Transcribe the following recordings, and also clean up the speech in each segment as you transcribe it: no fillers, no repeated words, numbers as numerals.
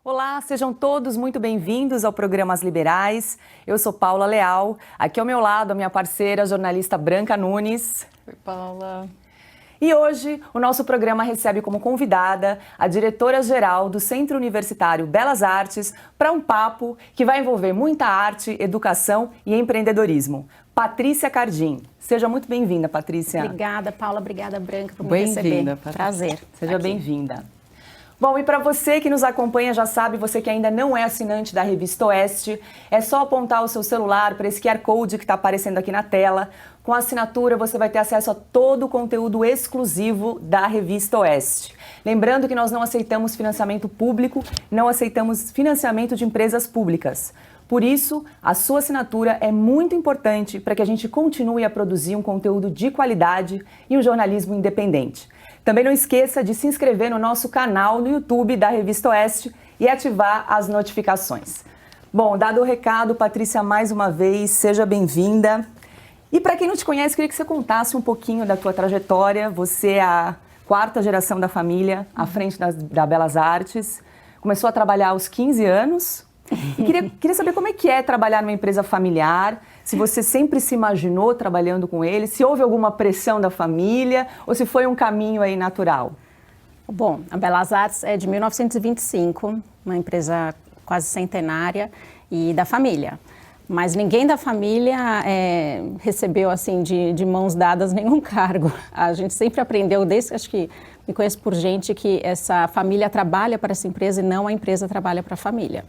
Olá, sejam todos muito bem-vindos ao programa As Liberais. Eu sou Paula Leal, aqui ao meu lado a minha parceira, a jornalista Branca Nunes. Oi, Paula. E hoje o nosso programa recebe como convidada a diretora-geral do Centro Universitário Belas Artes para um papo que vai envolver muita arte, educação e empreendedorismo. Patrícia Cardim. Seja muito bem-vinda, Patrícia. Obrigada, Paula. Obrigada, Branca, por me receber. Bem-vinda. Prazer. Seja bem-vinda. Bom, e para você que nos acompanha, já sabe, você que ainda não é assinante da Revista Oeste, é só apontar o seu celular para esse QR Code que está aparecendo aqui na tela. Com a assinatura, você vai ter acesso a todo o conteúdo exclusivo da Revista Oeste. Lembrando que nós não aceitamos financiamento público, não aceitamos financiamento de empresas públicas. Por isso, a sua assinatura é muito importante para que a gente continue a produzir um conteúdo de qualidade e um jornalismo independente. Também não esqueça de se inscrever no nosso canal no YouTube da Revista Oeste e ativar as notificações. Bom, dado o recado, Patrícia, mais uma vez, seja bem-vinda. E para quem não te conhece, queria que você contasse um pouquinho da tua trajetória. Você é a quarta geração da família à frente da Belas Artes. Começou a trabalhar aos 15 anos. E queria saber como é que é trabalhar numa empresa familiar, se você sempre se imaginou trabalhando com ele, se houve alguma pressão da família ou se foi um caminho aí natural. Bom, a Belas Artes é de 1925, uma empresa quase centenária e da família. Mas ninguém da família recebeu assim de mãos dadas nenhum cargo. A gente sempre aprendeu, desde acho que me conheço por gente, que essa família trabalha para essa empresa e não a empresa trabalha para a família.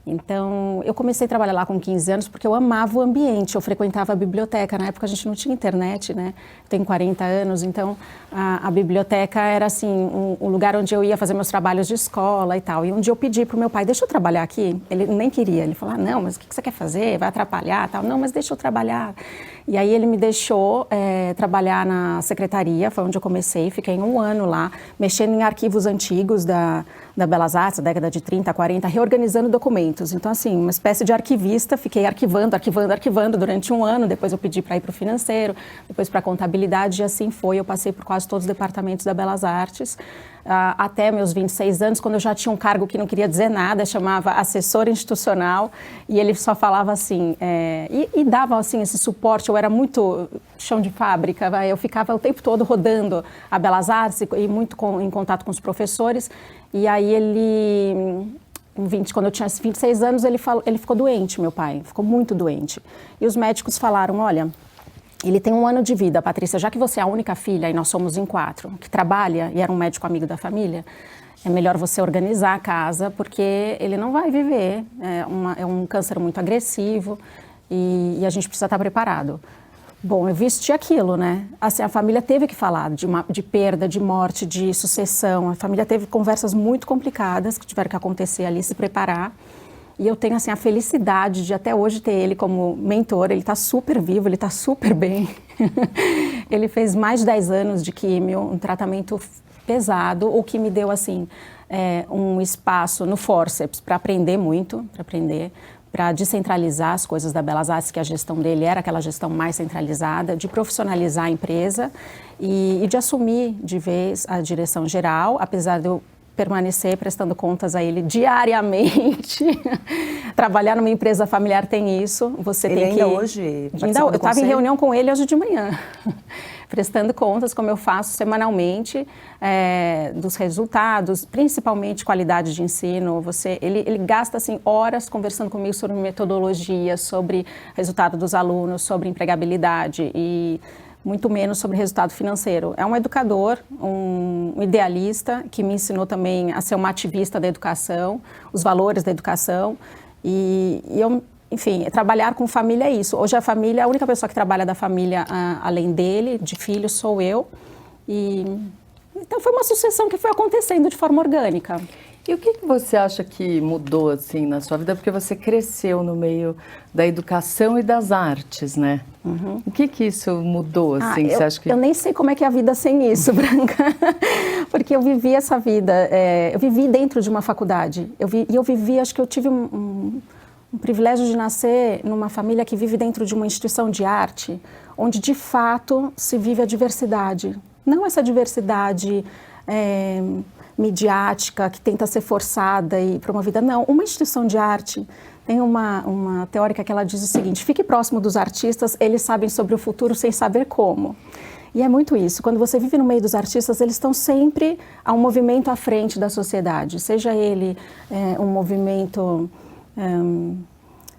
Então, eu comecei a trabalhar lá com 15 anos porque eu amava o ambiente, eu frequentava a biblioteca, na época a gente não tinha internet, né? Tenho 40 anos, então a biblioteca era assim, um lugar onde eu ia fazer meus trabalhos de escola e tal. E um dia eu pedi para o meu pai, deixa eu trabalhar aqui. Ele nem queria, ele falou, não, mas o que você quer fazer? Vai atrapalhar tal. Não, mas deixa eu trabalhar. E aí ele me deixou trabalhar na secretaria, foi onde eu comecei, fiquei um ano lá, mexendo em arquivos antigos da Belas Artes, da década de 30, 40, reorganizando documentos. Então, assim, uma espécie de arquivista, fiquei arquivando durante um ano, depois eu pedi para ir para o financeiro, depois para a contabilidade, e assim foi, eu passei por quase todos os departamentos da Belas Artes, até meus 26 anos, quando eu já tinha um cargo que não queria dizer nada, chamava assessor institucional, e ele só falava assim, e dava assim esse suporte, eu era muito chão de fábrica, eu ficava o tempo todo rodando a Belas Artes e muito em contato com os professores, e aí quando eu tinha 26 anos, ele ficou doente, meu pai, ficou muito doente. E os médicos falaram, olha, ele tem 1 ano de vida, Patrícia, já que você é a única filha, e nós somos em 4, que trabalha, e era um médico amigo da família, é melhor você organizar a casa, porque ele não vai viver, é um câncer muito agressivo, e a gente precisa estar preparado. Bom, eu vesti aquilo, né? Assim, a família teve que falar de perda, de morte, de sucessão. A família teve conversas muito complicadas que tiveram que acontecer ali, se preparar. E eu tenho, assim, a felicidade de até hoje ter ele como mentor. Ele está super vivo, ele está super bem. Ele fez mais de 10 anos de químio, um tratamento pesado, o que me deu, assim, um espaço no forceps para aprender muito, para descentralizar as coisas da Belas Artes, que a gestão dele era aquela gestão mais centralizada, de profissionalizar a empresa e de assumir de vez a direção geral, apesar de eu permanecer prestando contas a ele diariamente. Trabalhar numa empresa familiar tem isso. Você ele tem ainda que... hoje Eu estava em reunião com ele hoje de manhã, prestando contas, como eu faço semanalmente, dos resultados, principalmente qualidade de ensino. Ele gasta assim, horas conversando comigo sobre metodologia, sobre resultado dos alunos, sobre empregabilidade e muito menos sobre resultado financeiro. É um educador, um idealista, que me ensinou também a ser uma ativista da educação, os valores da educação. E eu, enfim, trabalhar com família é isso. Hoje a única pessoa que trabalha da família, além dele, de filhos, sou eu. Então foi uma sucessão que foi acontecendo de forma orgânica. E o que você acha que mudou assim na sua vida? Porque você cresceu no meio da educação e das artes, né? Uhum. O que isso mudou assim? Você acha que... Eu nem sei como é que é a vida sem isso, Branca, porque eu vivi essa vida. Eu vivi dentro de uma faculdade. Eu vivi, acho que eu tive um privilégio de nascer numa família que vive dentro de uma instituição de arte, onde de fato se vive a diversidade. Não essa diversidade midiática, que tenta ser forçada e promovida. Não, uma instituição de arte tem uma teórica que ela diz o seguinte: fique próximo dos artistas, eles sabem sobre o futuro sem saber como. E é muito isso. Quando você vive no meio dos artistas, eles estão sempre a um movimento à frente da sociedade, seja ele um movimento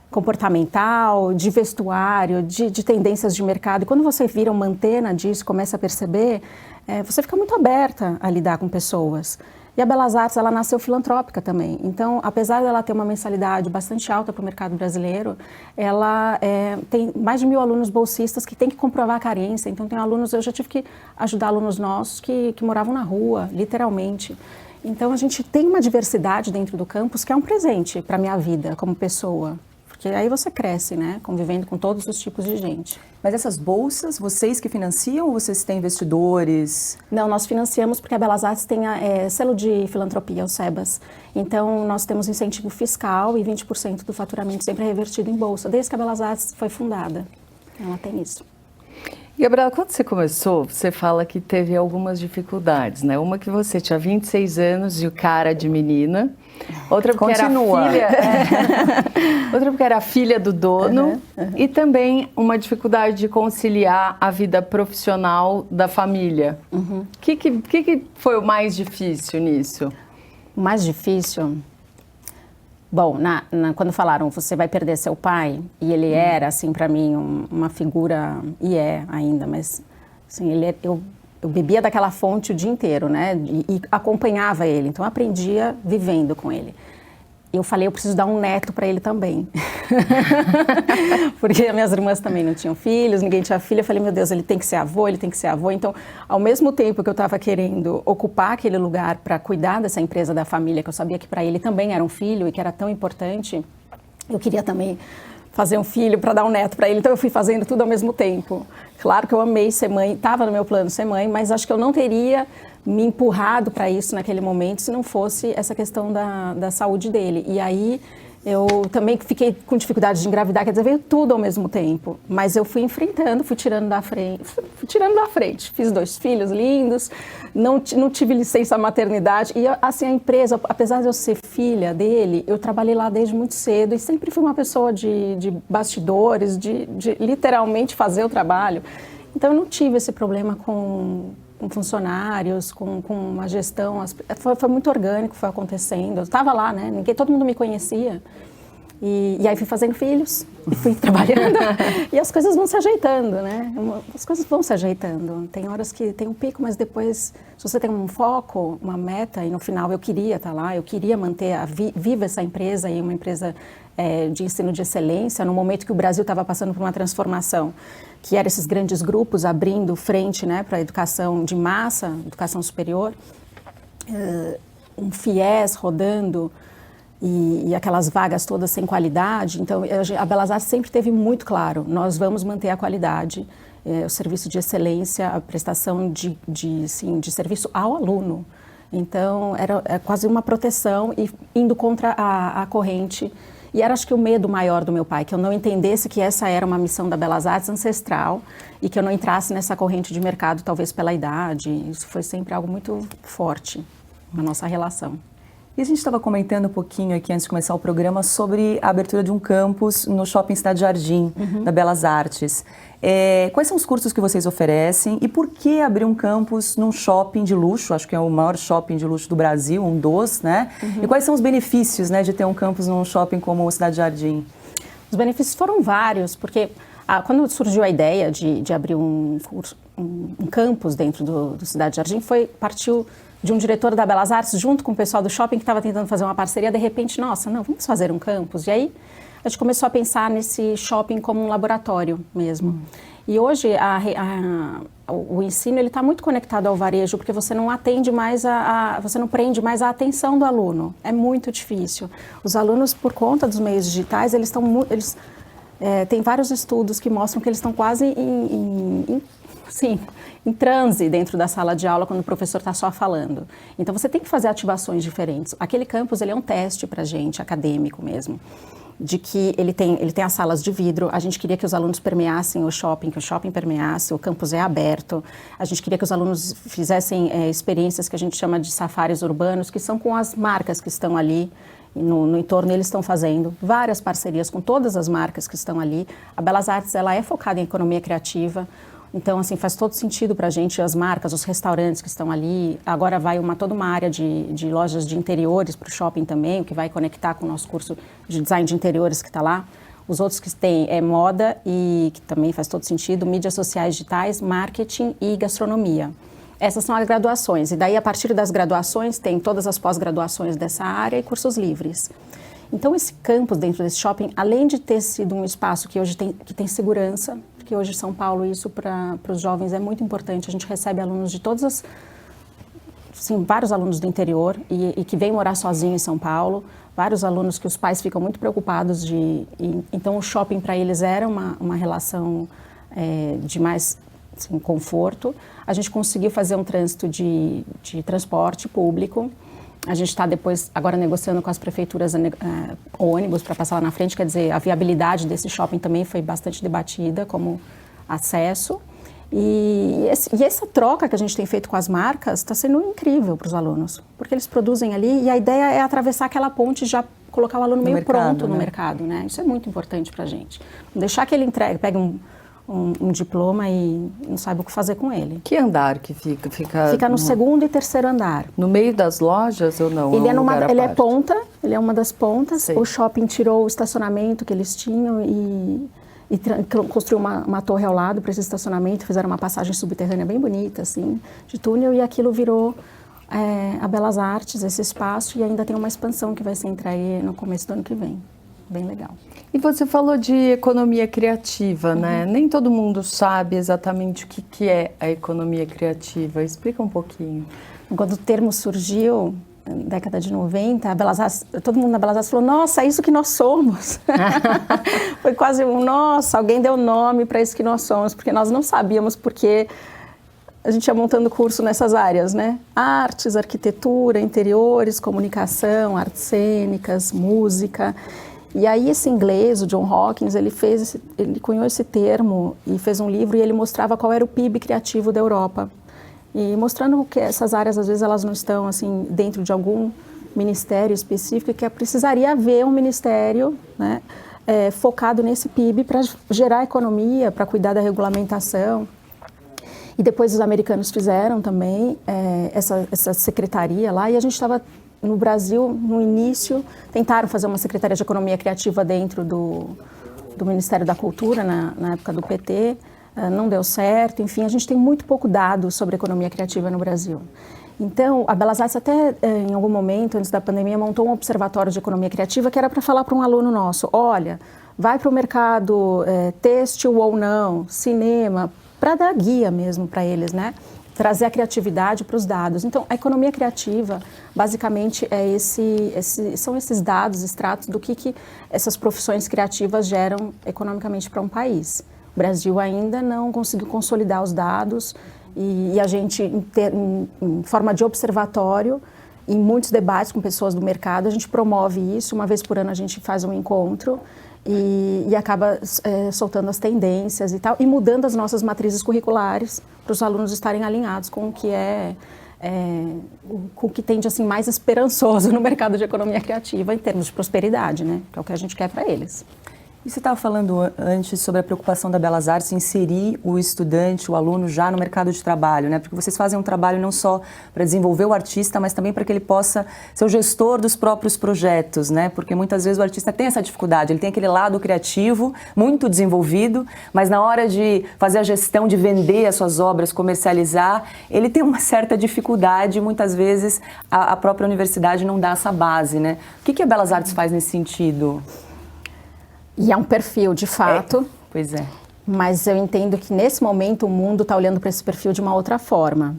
comportamental, de vestuário, de tendências de mercado. E quando você vira uma antena disso, começa a perceber, você fica muito aberta a lidar com pessoas. E a Belas Artes, ela nasceu filantrópica também. Então, apesar dela ter uma mensalidade bastante alta para o mercado brasileiro, ela tem mais de 1.000 alunos bolsistas que têm que comprovar a carência. Então, tem alunos, eu já tive que ajudar alunos nossos que moravam na rua, literalmente. Então, a gente tem uma diversidade dentro do campus que é um presente para a minha vida como pessoa. Porque aí você cresce, né? Convivendo com todos os tipos de gente. Mas essas bolsas, vocês que financiam ou vocês têm investidores? Não, nós financiamos porque a Belas Artes tem selo de filantropia, o SEBAS. Então, nós temos incentivo fiscal e 20% do faturamento sempre é revertido em bolsa, desde que a Belas Artes foi fundada. Ela tem isso. Gabriela, quando você começou, você fala que teve algumas dificuldades, né? Uma que você tinha 26 anos e o cara de menina. Outra porque Continua. Outra porque era filha do dono. E também uma dificuldade de conciliar a vida profissional da família. O que foi o mais difícil nisso? O mais difícil... Bom, quando falaram, você vai perder seu pai, e ele era, assim, para mim, uma figura, e é ainda, mas, assim, eu bebia daquela fonte o dia inteiro, né, e acompanhava ele, então eu aprendia vivendo com ele. Eu falei, eu preciso dar um neto para ele também. Porque minhas irmãs também não tinham filhos, ninguém tinha filho. Eu falei, meu Deus, ele tem que ser avô, ele tem que ser avô. Então, ao mesmo tempo que eu estava querendo ocupar aquele lugar para cuidar dessa empresa da família, que eu sabia que para ele também era um filho e que era tão importante, eu queria também fazer um filho para dar um neto para ele. Então, eu fui fazendo tudo ao mesmo tempo. Claro que eu amei ser mãe, estava no meu plano ser mãe, mas acho que eu não teria me empurrado para isso naquele momento se não fosse essa questão da saúde dele. E aí eu também fiquei com dificuldade de engravidar, quer dizer, veio tudo ao mesmo tempo. Mas eu fui enfrentando, fui tirando da frente. Fiz 2 filhos lindos, não tive licença maternidade. E assim, a empresa, apesar de eu ser filha dele, eu trabalhei lá desde muito cedo e sempre fui uma pessoa de bastidores, de literalmente fazer o trabalho. Então eu não tive esse problema com funcionários, com uma gestão, foi muito orgânico, foi acontecendo. Eu estava lá, né? Todo mundo me conhecia. E aí fui fazendo filhos, e fui trabalhando, e as coisas vão se ajeitando, né? As coisas vão se ajeitando. Tem horas que tem um pico, mas depois, se você tem um foco, uma meta, e no final eu queria estar lá, eu queria manter viva essa empresa, e uma empresa de ensino de excelência, no momento que o Brasil estava passando por uma transformação, que eram esses grandes grupos abrindo frente, né, para a educação de massa, educação superior, um FIES rodando, e aquelas vagas todas sem qualidade. Então, a Belas Artes sempre teve muito claro, nós vamos manter a qualidade, o serviço de excelência, a prestação de serviço ao aluno. Então, era quase uma proteção e indo contra a corrente. E era, acho que, o medo maior do meu pai, que eu não entendesse que essa era uma missão da Belas Artes ancestral e que eu não entrasse nessa corrente de mercado, talvez pela idade. Isso foi sempre algo muito forte na nossa relação. E a gente estava comentando um pouquinho aqui antes de começar o programa sobre a abertura de um campus no Shopping Cidade Jardim, da Belas Artes. Quais são os cursos que vocês oferecem e por que abrir um campus num shopping de luxo? Acho que é o maior shopping de luxo do Brasil, um dos, né? E quais são os benefícios, né, de ter um campus num shopping como o Cidade Jardim? Os benefícios foram vários, porque quando surgiu a ideia de abrir um campus dentro do Cidade Jardim, partiu de um diretor da Belas Artes, junto com o pessoal do shopping que estava tentando fazer uma parceria, de repente, nossa, não, vamos fazer um campus. E aí a gente começou a pensar nesse shopping como um laboratório mesmo. E hoje o ensino ele está muito conectado ao varejo, porque você não atende mais você não prende mais a atenção do aluno. É muito difícil. Os alunos, por conta dos meios digitais, tem vários estudos que mostram que eles estão quase em transe dentro da sala de aula quando o professor está só falando. Então você tem que fazer ativações diferentes. Aquele campus ele é um teste para a gente, acadêmico mesmo, de que ele tem as salas de vidro. A gente queria que os alunos permeassem o shopping, que o shopping permeasse, o campus é aberto. A gente queria que os alunos fizessem experiências que a gente chama de safaris urbanos, que são com as marcas que estão ali. No entorno eles estão fazendo várias parcerias com todas as marcas que estão ali. A Belas Artes ela é focada em economia criativa. Então, assim, faz todo sentido para a gente, as marcas, os restaurantes que estão ali. Agora vai toda uma área de lojas de interiores para o shopping também, o que vai conectar com o nosso curso de design de interiores que está lá. Os outros que tem é moda e que também faz todo sentido, mídias sociais digitais, marketing e gastronomia. Essas são as graduações. E daí, a partir das graduações, tem todas as pós-graduações dessa área e cursos livres. Então, esse campus dentro desse shopping, além de ter sido um espaço que hoje tem segurança, porque hoje em São Paulo isso para os jovens é muito importante. A gente recebe alunos de todas vários alunos do interior e que vêm morar sozinhos em São Paulo, vários alunos que os pais ficam muito preocupados então o shopping para eles era uma relação de mais conforto. A gente conseguiu fazer um trânsito de transporte público. A gente está agora negociando com as prefeituras ônibus para passar lá na frente, quer dizer, a viabilidade desse shopping também foi bastante debatida como acesso. E essa troca que a gente tem feito com as marcas está sendo incrível para os alunos, porque eles produzem ali e a ideia é atravessar aquela ponte e já colocar o aluno meio pronto no mercado, né? Isso é muito importante para a gente. Não deixar que ele pegue um diploma e não saiba o que fazer com ele. Que andar que fica? Fica no segundo e terceiro andar. No meio das lojas ou não? Ele é ponta, ele é uma das pontas. Sei. O shopping tirou o estacionamento que eles tinham e construiu uma torre ao lado para esse estacionamento, fizeram uma passagem subterrânea bem bonita, assim, de túnel, e aquilo virou a Belas Artes, esse espaço, e ainda tem uma expansão que vai ser entregue no começo do ano que vem. Bem legal. E você falou de economia criativa, né? Nem todo mundo sabe exatamente o que é a economia criativa. Explica um pouquinho. Quando o termo surgiu, na década de 90, todo mundo na Belas Artes falou, nossa, é isso que nós somos. Foi quase nossa, alguém deu nome para isso que nós somos, porque nós não sabíamos porque a gente ia montando curso nessas áreas, né? Artes, arquitetura, interiores, comunicação, artes cênicas, música. E aí esse inglês, o John Hawkins, ele cunhou esse termo e fez um livro e ele mostrava qual era o PIB criativo da Europa. E mostrando que essas áreas, às vezes, elas não estão assim dentro de algum ministério específico, que precisaria haver um ministério, né, focado nesse PIB para gerar economia, para cuidar da regulamentação. E depois os americanos fizeram também essa secretaria lá e a gente estava no Brasil, no início, tentaram fazer uma secretaria de economia criativa dentro do Ministério da Cultura, na época do PT, não deu certo, enfim, a gente tem muito pouco dado sobre economia criativa no Brasil. Então, a Belas Artes até, em algum momento, antes da pandemia, montou um observatório de economia criativa que era para falar para um aluno nosso, olha, vai para o mercado têxtil ou não, cinema, para dar guia mesmo para eles, né? Trazer a criatividade para os dados. Então, a economia criativa, basicamente, são esses dados, extratos do que essas profissões criativas geram economicamente para um país. O Brasil ainda não conseguiu consolidar os dados e a gente, em forma de observatório, em muitos debates com pessoas do mercado, a gente promove isso. Uma vez por ano a gente faz um encontro e acaba soltando as tendências e tal, e mudando as nossas matrizes curriculares para os alunos estarem alinhados com o que com o que tende assim, mais esperançoso no mercado de economia criativa em termos de prosperidade, né? Que é o que a gente quer para eles. E você estava falando antes sobre a preocupação da Belas Artes em inserir o estudante, o aluno já no mercado de trabalho, né? Porque vocês fazem um trabalho não só para desenvolver o artista, mas também para que ele possa ser o gestor dos próprios projetos, né? Porque muitas vezes o artista tem essa dificuldade, ele tem aquele lado criativo muito desenvolvido, mas na hora de fazer a gestão, de vender as suas obras, comercializar, ele tem uma certa dificuldade e muitas vezes a própria universidade não dá essa base, né? O que a Belas Artes faz nesse sentido? E é um perfil, de fato. Pois é. Mas eu entendo que nesse momento o mundo está olhando para esse perfil de uma outra forma.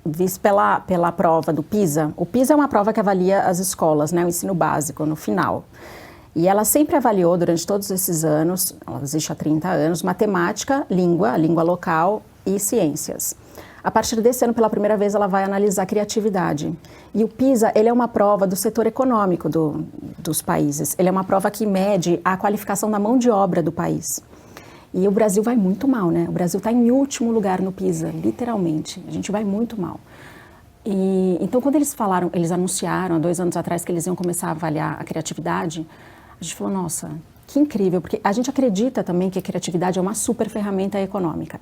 Visto pela prova do PISA. O PISA é uma prova que avalia as escolas, né, o ensino básico, no final. E ela sempre avaliou, durante todos esses anos, ela existe há 30 anos, matemática, língua, a língua local e ciências. A partir desse ano, pela primeira vez, ela vai analisar criatividade. E o PISA, ele é uma prova do setor econômico dos países. Ele é uma prova que mede a qualificação da mão de obra do país. E o Brasil vai muito mal, né? O Brasil está em último lugar no PISA, literalmente. A gente vai muito mal. E, então, quando eles anunciaram há 2 anos atrás que eles iam começar a avaliar a criatividade, a gente falou, nossa, que incrível, porque a gente acredita também que a criatividade é uma super ferramenta econômica.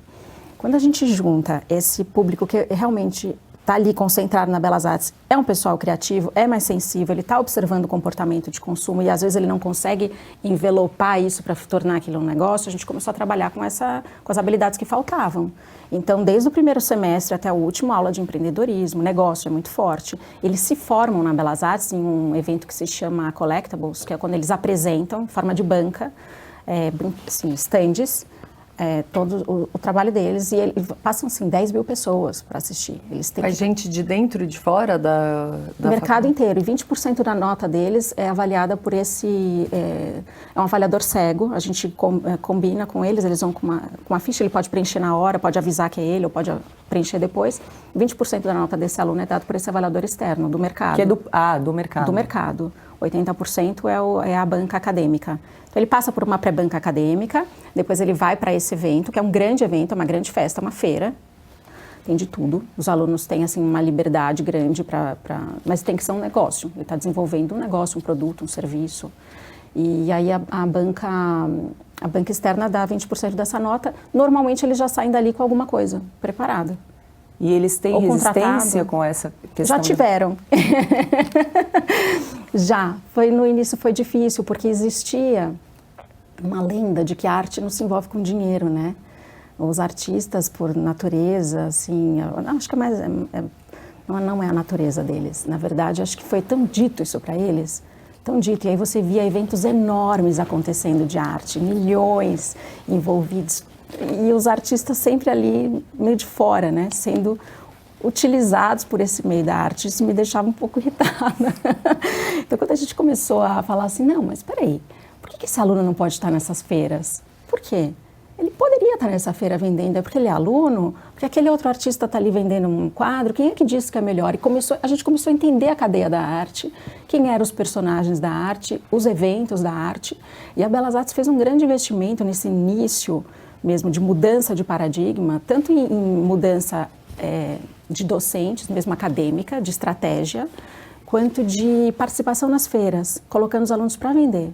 Quando a gente junta esse público que realmente está ali concentrado na Belas Artes, é um pessoal criativo, é mais sensível, ele está observando o comportamento de consumo e às vezes ele não consegue envelopar isso para tornar aquilo um negócio, a gente começou a trabalhar com as habilidades que faltavam. Então, desde o primeiro semestre até o último, aula de empreendedorismo, negócio é muito forte. Eles se formam na Belas Artes em um evento que se chama Collectables, que é quando eles apresentam, em forma de banca, assim, stands, todo o trabalho deles, e passam assim 10 mil pessoas para assistir. Eles têm gente de dentro e de fora da mercado inteiro, e 20% da nota deles é avaliada por esse... É um avaliador cego, a gente combina com eles vão com uma ficha, ele pode preencher na hora, pode avisar que é ele, ou pode preencher depois. 20% da nota desse aluno é dado por esse avaliador externo, do mercado. Que é do mercado. Do mercado. 80% é a banca acadêmica. Então, ele passa por uma pré-banca acadêmica, depois ele vai para esse evento, que é um grande evento, é uma grande festa, uma feira. Tem de tudo. Os alunos têm, assim, uma liberdade grande mas tem que ser um negócio. Ele está desenvolvendo um negócio, um produto, um serviço. E aí a banca externa dá 20% dessa nota. Normalmente, eles já saem dali com alguma coisa preparada. E eles têm resistência com essa questão? Já tiveram. Já. No início foi difícil, porque existia uma lenda de que a arte não se envolve com dinheiro, né? Os artistas, por natureza, assim... acho que não é a natureza deles. Na verdade, acho que foi tão dito isso para eles, tão dito. E aí você via eventos enormes acontecendo de arte, milhões envolvidos. E os artistas sempre ali, meio de fora, né? Sendo utilizados por esse meio da arte. Isso me deixava um pouco irritada. Então, quando a gente começou a falar assim, não, mas espera aí, por que esse aluno não pode estar nessas feiras? Por quê? Ele poderia estar nessa feira vendendo, é porque ele é aluno? Porque aquele outro artista está ali vendendo um quadro? Quem é que disse que é melhor? E a gente começou a entender a cadeia da arte, quem eram os personagens da arte, os eventos da arte. E a Belas Artes fez um grande investimento nesse início mesmo de mudança de paradigma, tanto em mudança de docentes, mesmo acadêmica, de estratégia, quanto de participação nas feiras, colocando os alunos para vender.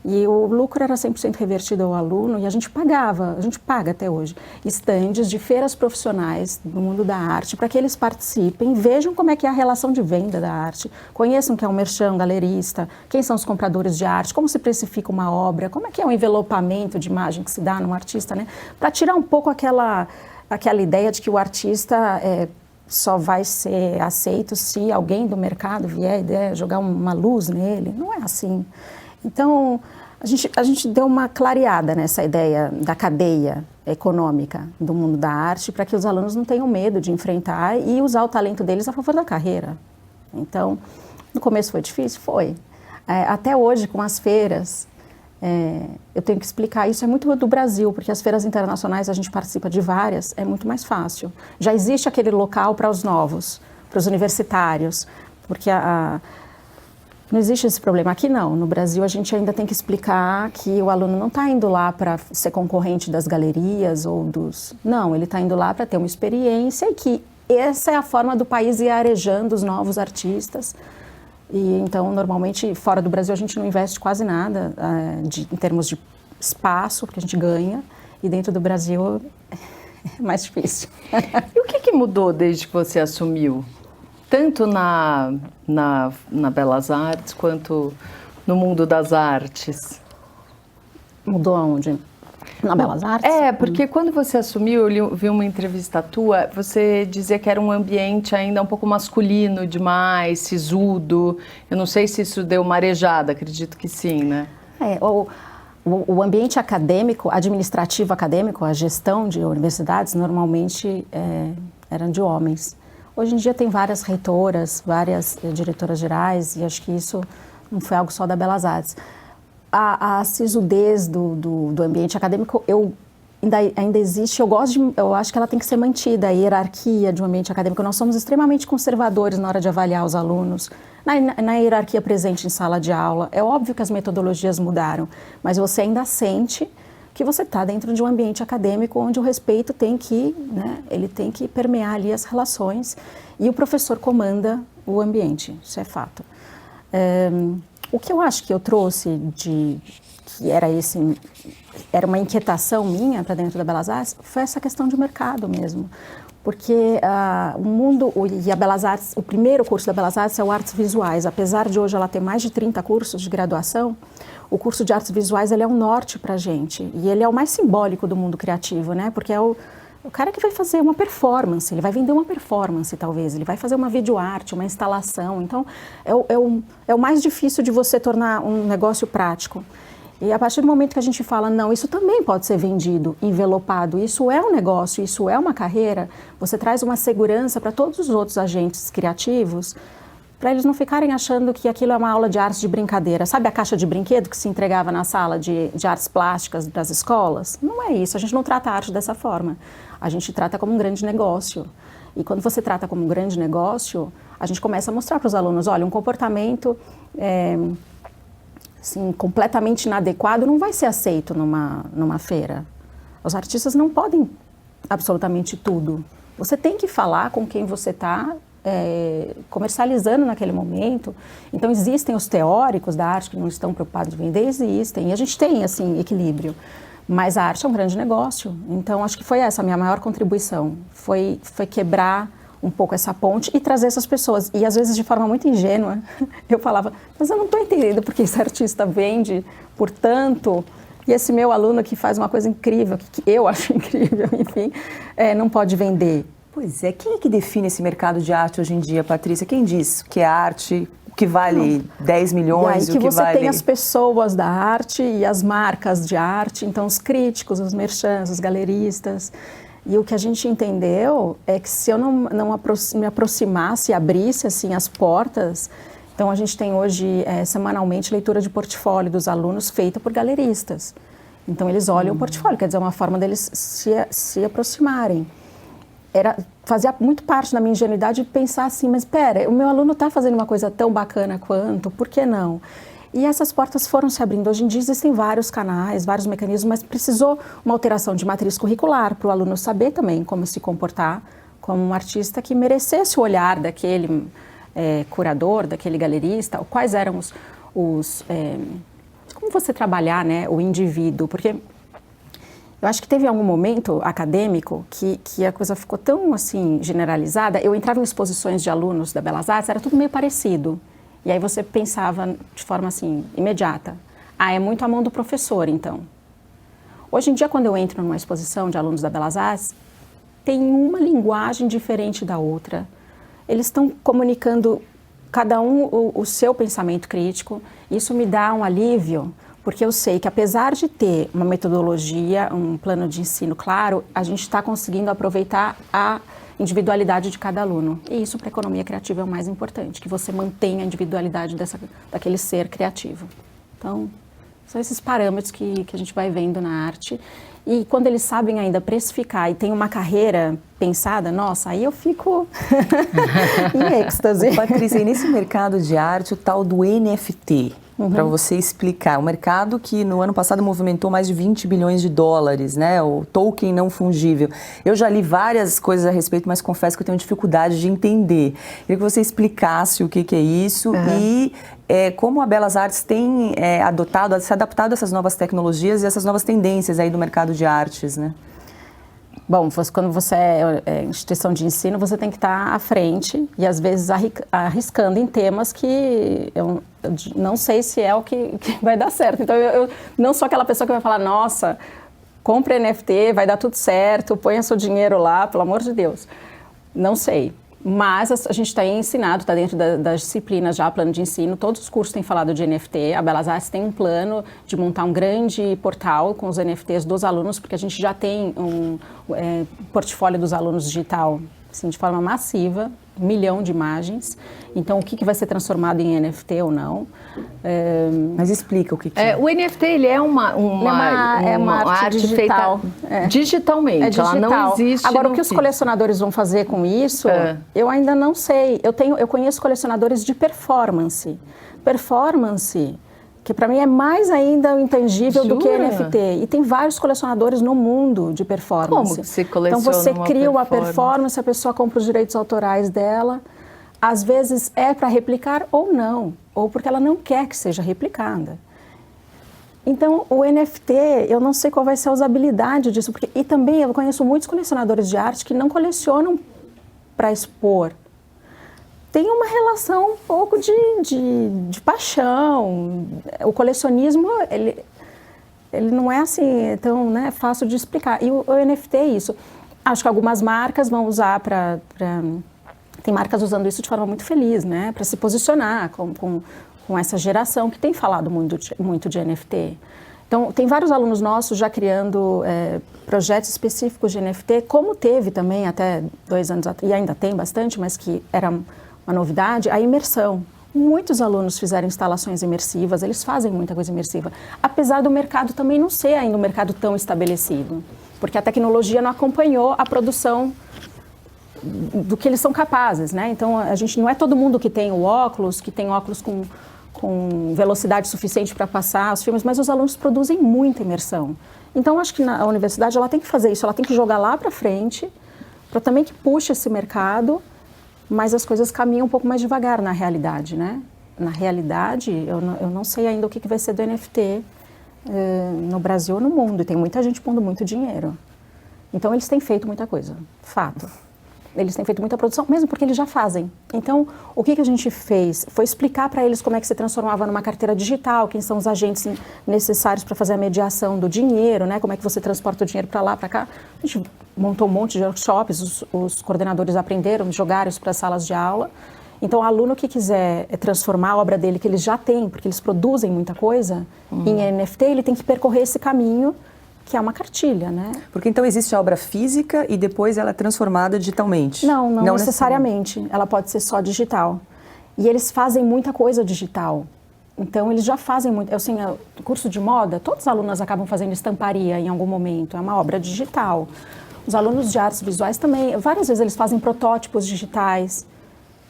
E o lucro era 100% revertido ao aluno e a gente paga até hoje, estandes de feiras profissionais do mundo da arte, para que eles participem, vejam como é que é a relação de venda da arte, conheçam o que é um merchan, um galerista, quem são os compradores de arte, como se precifica uma obra, como é que é o envelopamento de imagem que se dá num artista, né? Para tirar um pouco aquela ideia de que o artista só vai ser aceito se alguém do mercado vier jogar uma luz nele. Não é assim. Então, a gente deu uma clareada nessa ideia da cadeia econômica do mundo da arte para que os alunos não tenham medo de enfrentar e usar o talento deles a favor da carreira. Então, no começo foi difícil? Foi. Até hoje, com as feiras, eu tenho que explicar, isso é muito do Brasil, porque as feiras internacionais, a gente participa de várias, é muito mais fácil. Já existe aquele local para os novos, para os universitários, porque não existe esse problema. Aqui não, no Brasil a gente ainda tem que explicar que o aluno não está indo lá para ser concorrente das galerias ou dos... Não, ele está indo lá para ter uma experiência e que essa é a forma do país ir arejando os novos artistas. E então, normalmente, fora do Brasil a gente não investe quase nada em termos de espaço, porque a gente ganha, e dentro do Brasil é mais difícil. E o que mudou desde que você assumiu? Tanto na Belas Artes quanto no mundo das artes. Mudou aonde? Na Belas Artes? Porque quando você assumiu, eu vi uma entrevista tua, você dizia que era um ambiente ainda um pouco masculino demais, sisudo. Eu não sei se isso deu marejada, acredito que sim, né? O ambiente acadêmico, administrativo acadêmico, a gestão de universidades, normalmente eram de homens. Hoje em dia tem várias reitoras, várias diretoras gerais, e acho que isso não foi algo só da Belas Artes. A sisudez do ambiente acadêmico, ainda existe, eu acho que ela tem que ser mantida, a hierarquia de um ambiente acadêmico. Nós somos extremamente conservadores na hora de avaliar os alunos, na hierarquia presente em sala de aula. É óbvio que as metodologias mudaram, mas você ainda sente que você está dentro de um ambiente acadêmico onde o respeito tem que, né, ele tem que permear ali as relações e o professor comanda o ambiente, isso é fato. O que eu acho que eu trouxe que era uma inquietação minha para dentro da Belas Artes, foi essa questão de mercado mesmo. Porque o mundo e a Belas Artes, o primeiro curso da Belas Artes é o Artes Visuais. Apesar de hoje ela ter mais de 30 cursos de graduação, o curso de Artes Visuais ele é um norte para a gente. E ele é o mais simbólico do mundo criativo, né? Porque é o cara que vai fazer uma performance, ele vai vender uma performance talvez, ele vai fazer uma videoarte, uma instalação. Então, é o mais difícil de você tornar um negócio prático. E a partir do momento que a gente fala, não, isso também pode ser vendido, envelopado, isso é um negócio, isso é uma carreira, você traz uma segurança para todos os outros agentes criativos, para eles não ficarem achando que aquilo é uma aula de artes de brincadeira. Sabe a caixa de brinquedo que se entregava na sala de artes plásticas das escolas? Não é isso, a gente não trata a arte dessa forma. A gente trata como um grande negócio. E quando você trata como um grande negócio, a gente começa a mostrar para os alunos, olha, um comportamento assim, completamente inadequado não vai ser aceito numa feira. Os artistas não podem absolutamente tudo. Você tem que falar com quem você está comercializando naquele momento. Então, existem os teóricos da arte que não estão preocupados em vender, existem. E a gente tem, assim, equilíbrio. Mas a arte é um grande negócio. Então, acho que foi essa a minha maior contribuição. Foi quebrar um pouco essa ponte e trazer essas pessoas. E às vezes de forma muito ingênua, eu falava, mas eu não estou entendendo porque esse artista vende por tanto, e esse meu aluno que faz uma coisa incrível, que eu acho incrível, enfim, não pode vender. Pois é, quem é que define esse mercado de arte hoje em dia, Patrícia? Quem diz que é arte, o que vale 10 milhões, e aí o que você vale... tem as pessoas da arte e as marcas de arte, então os críticos, os merchants, os galeristas. E o que a gente entendeu é que se eu não me aproximasse e abrisse assim, as portas, então a gente tem hoje semanalmente leitura de portfólio dos alunos feita por galeristas. Então eles olham o portfólio, quer dizer, é uma forma deles se aproximarem. Fazia muito parte da minha ingenuidade pensar assim, mas espera, o meu aluno está fazendo uma coisa tão bacana quanto, por que não? E essas portas foram se abrindo. Hoje em dia existem vários canais, vários mecanismos, mas precisou uma alteração de matriz curricular para o aluno saber também como se comportar como um artista que merecesse o olhar daquele curador, daquele galerista, quais eram como você trabalhar, né, o indivíduo, porque eu acho que teve algum momento acadêmico que a coisa ficou tão assim generalizada. Eu entrava em exposições de alunos da Belas Artes, era tudo meio parecido. E aí você pensava de forma assim, imediata. É muito a mão do professor, então. Hoje em dia, quando eu entro numa exposição de alunos da Belas Artes, tem uma linguagem diferente da outra. Eles estão comunicando, cada um, o seu pensamento crítico. Isso me dá um alívio, porque eu sei que apesar de ter uma metodologia, um plano de ensino claro, a gente está conseguindo aproveitar a individualidade de cada aluno. E isso para a economia criativa é o mais importante, que você mantenha a individualidade daquele ser criativo. Então, são esses parâmetros que a gente vai vendo na arte. E quando eles sabem ainda precificar e tem uma carreira pensada, nossa, aí eu fico em êxtase. Patrícia, e nesse mercado de arte, o tal do NFT, para você explicar, o mercado que no ano passado movimentou mais de 20 bilhões de dólares, né? O token não fungível. Eu já li várias coisas a respeito, mas confesso que eu tenho dificuldade de entender. Queria que você explicasse o que é isso e como a Belas Artes tem se adaptado a essas novas tecnologias e essas novas tendências aí do mercado de artes, né? Bom, quando você é instituição de ensino, você tem que estar à frente e, às vezes, arriscando em temas que eu não sei se é o que vai dar certo. Então, eu não sou aquela pessoa que vai falar, nossa, compre NFT, vai dar tudo certo, ponha seu dinheiro lá, pelo amor de Deus. Não sei. Mas a gente está ensinado, está dentro das disciplinas já, plano de ensino, todos os cursos têm falado de NFT. A Belas Artes tem um plano de montar um grande portal com os NFTs dos alunos, porque a gente já tem um portfólio dos alunos digital, assim, de forma massiva, 1 milhão de imagens. Então, o que vai ser transformado em NFT ou não? Mas explica o que é. O NFT, ele é uma arte digital. Feita digitalmente, é digital. Ela não existe. Agora, o que os colecionadores vão fazer com isso, eu ainda não sei. Eu conheço colecionadores de performance. Performance, que para mim é mais ainda o intangível do que NFT. E tem vários colecionadores no mundo de performance. Como se coleciona Então você cria uma performance? performance, a pessoa compra os direitos autorais dela. Às vezes é para replicar ou não, ou porque ela não quer que seja replicada. Então, o NFT, eu não sei qual vai ser a usabilidade disso. E também eu conheço muitos colecionadores de arte que não colecionam para expor. Tem uma relação um pouco de paixão. O colecionismo, ele não é assim tão fácil de explicar. E o NFT é isso. Acho que algumas marcas vão usar para... Tem marcas usando isso de forma muito feliz, né? Para se posicionar com essa geração que tem falado muito de NFT. Então, tem vários alunos nossos já criando projetos específicos de NFT, como teve também até 2 anos atrás, e ainda tem bastante, mas que era uma novidade, a imersão. Muitos alunos fizeram instalações imersivas, eles fazem muita coisa imersiva, apesar do mercado também não ser ainda um mercado tão estabelecido, porque a tecnologia não acompanhou a produção do que eles são capazes, né? Então, a gente não é todo mundo que tem o óculos, que tem óculos com velocidade suficiente para passar os filmes, mas os alunos produzem muita imersão. Então, acho que a universidade ela tem que fazer isso, ela tem que jogar lá para frente, para também que puxe esse mercado, mas as coisas caminham um pouco mais devagar na realidade, né? Na realidade, eu não sei ainda o que vai ser do NFT no Brasil ou no mundo, e tem muita gente pondo muito dinheiro. Então, eles têm feito muita coisa, fato. Eles têm feito muita produção, mesmo porque eles já fazem. Então, o que a gente fez foi explicar para eles como é que se transformava numa carteira digital, quem são os agentes necessários para fazer a mediação do dinheiro, né? Como é que você transporta o dinheiro para lá, para cá. A gente montou um monte de workshops, os coordenadores aprenderam, jogaram isso para as salas de aula. Então, o aluno que quiser transformar a obra dele, que eles já têm, porque eles produzem muita coisa, em NFT, ele tem que percorrer esse caminho, que é uma cartilha, né? Porque então existe a obra física e depois ela é transformada digitalmente? Não necessariamente. Ela pode ser só digital. E eles fazem muita coisa digital. Então, eles já fazem muito. Assim, curso de moda, todos os alunos acabam fazendo estamparia em algum momento. É uma obra digital. Os alunos de artes visuais também, várias vezes eles fazem protótipos digitais.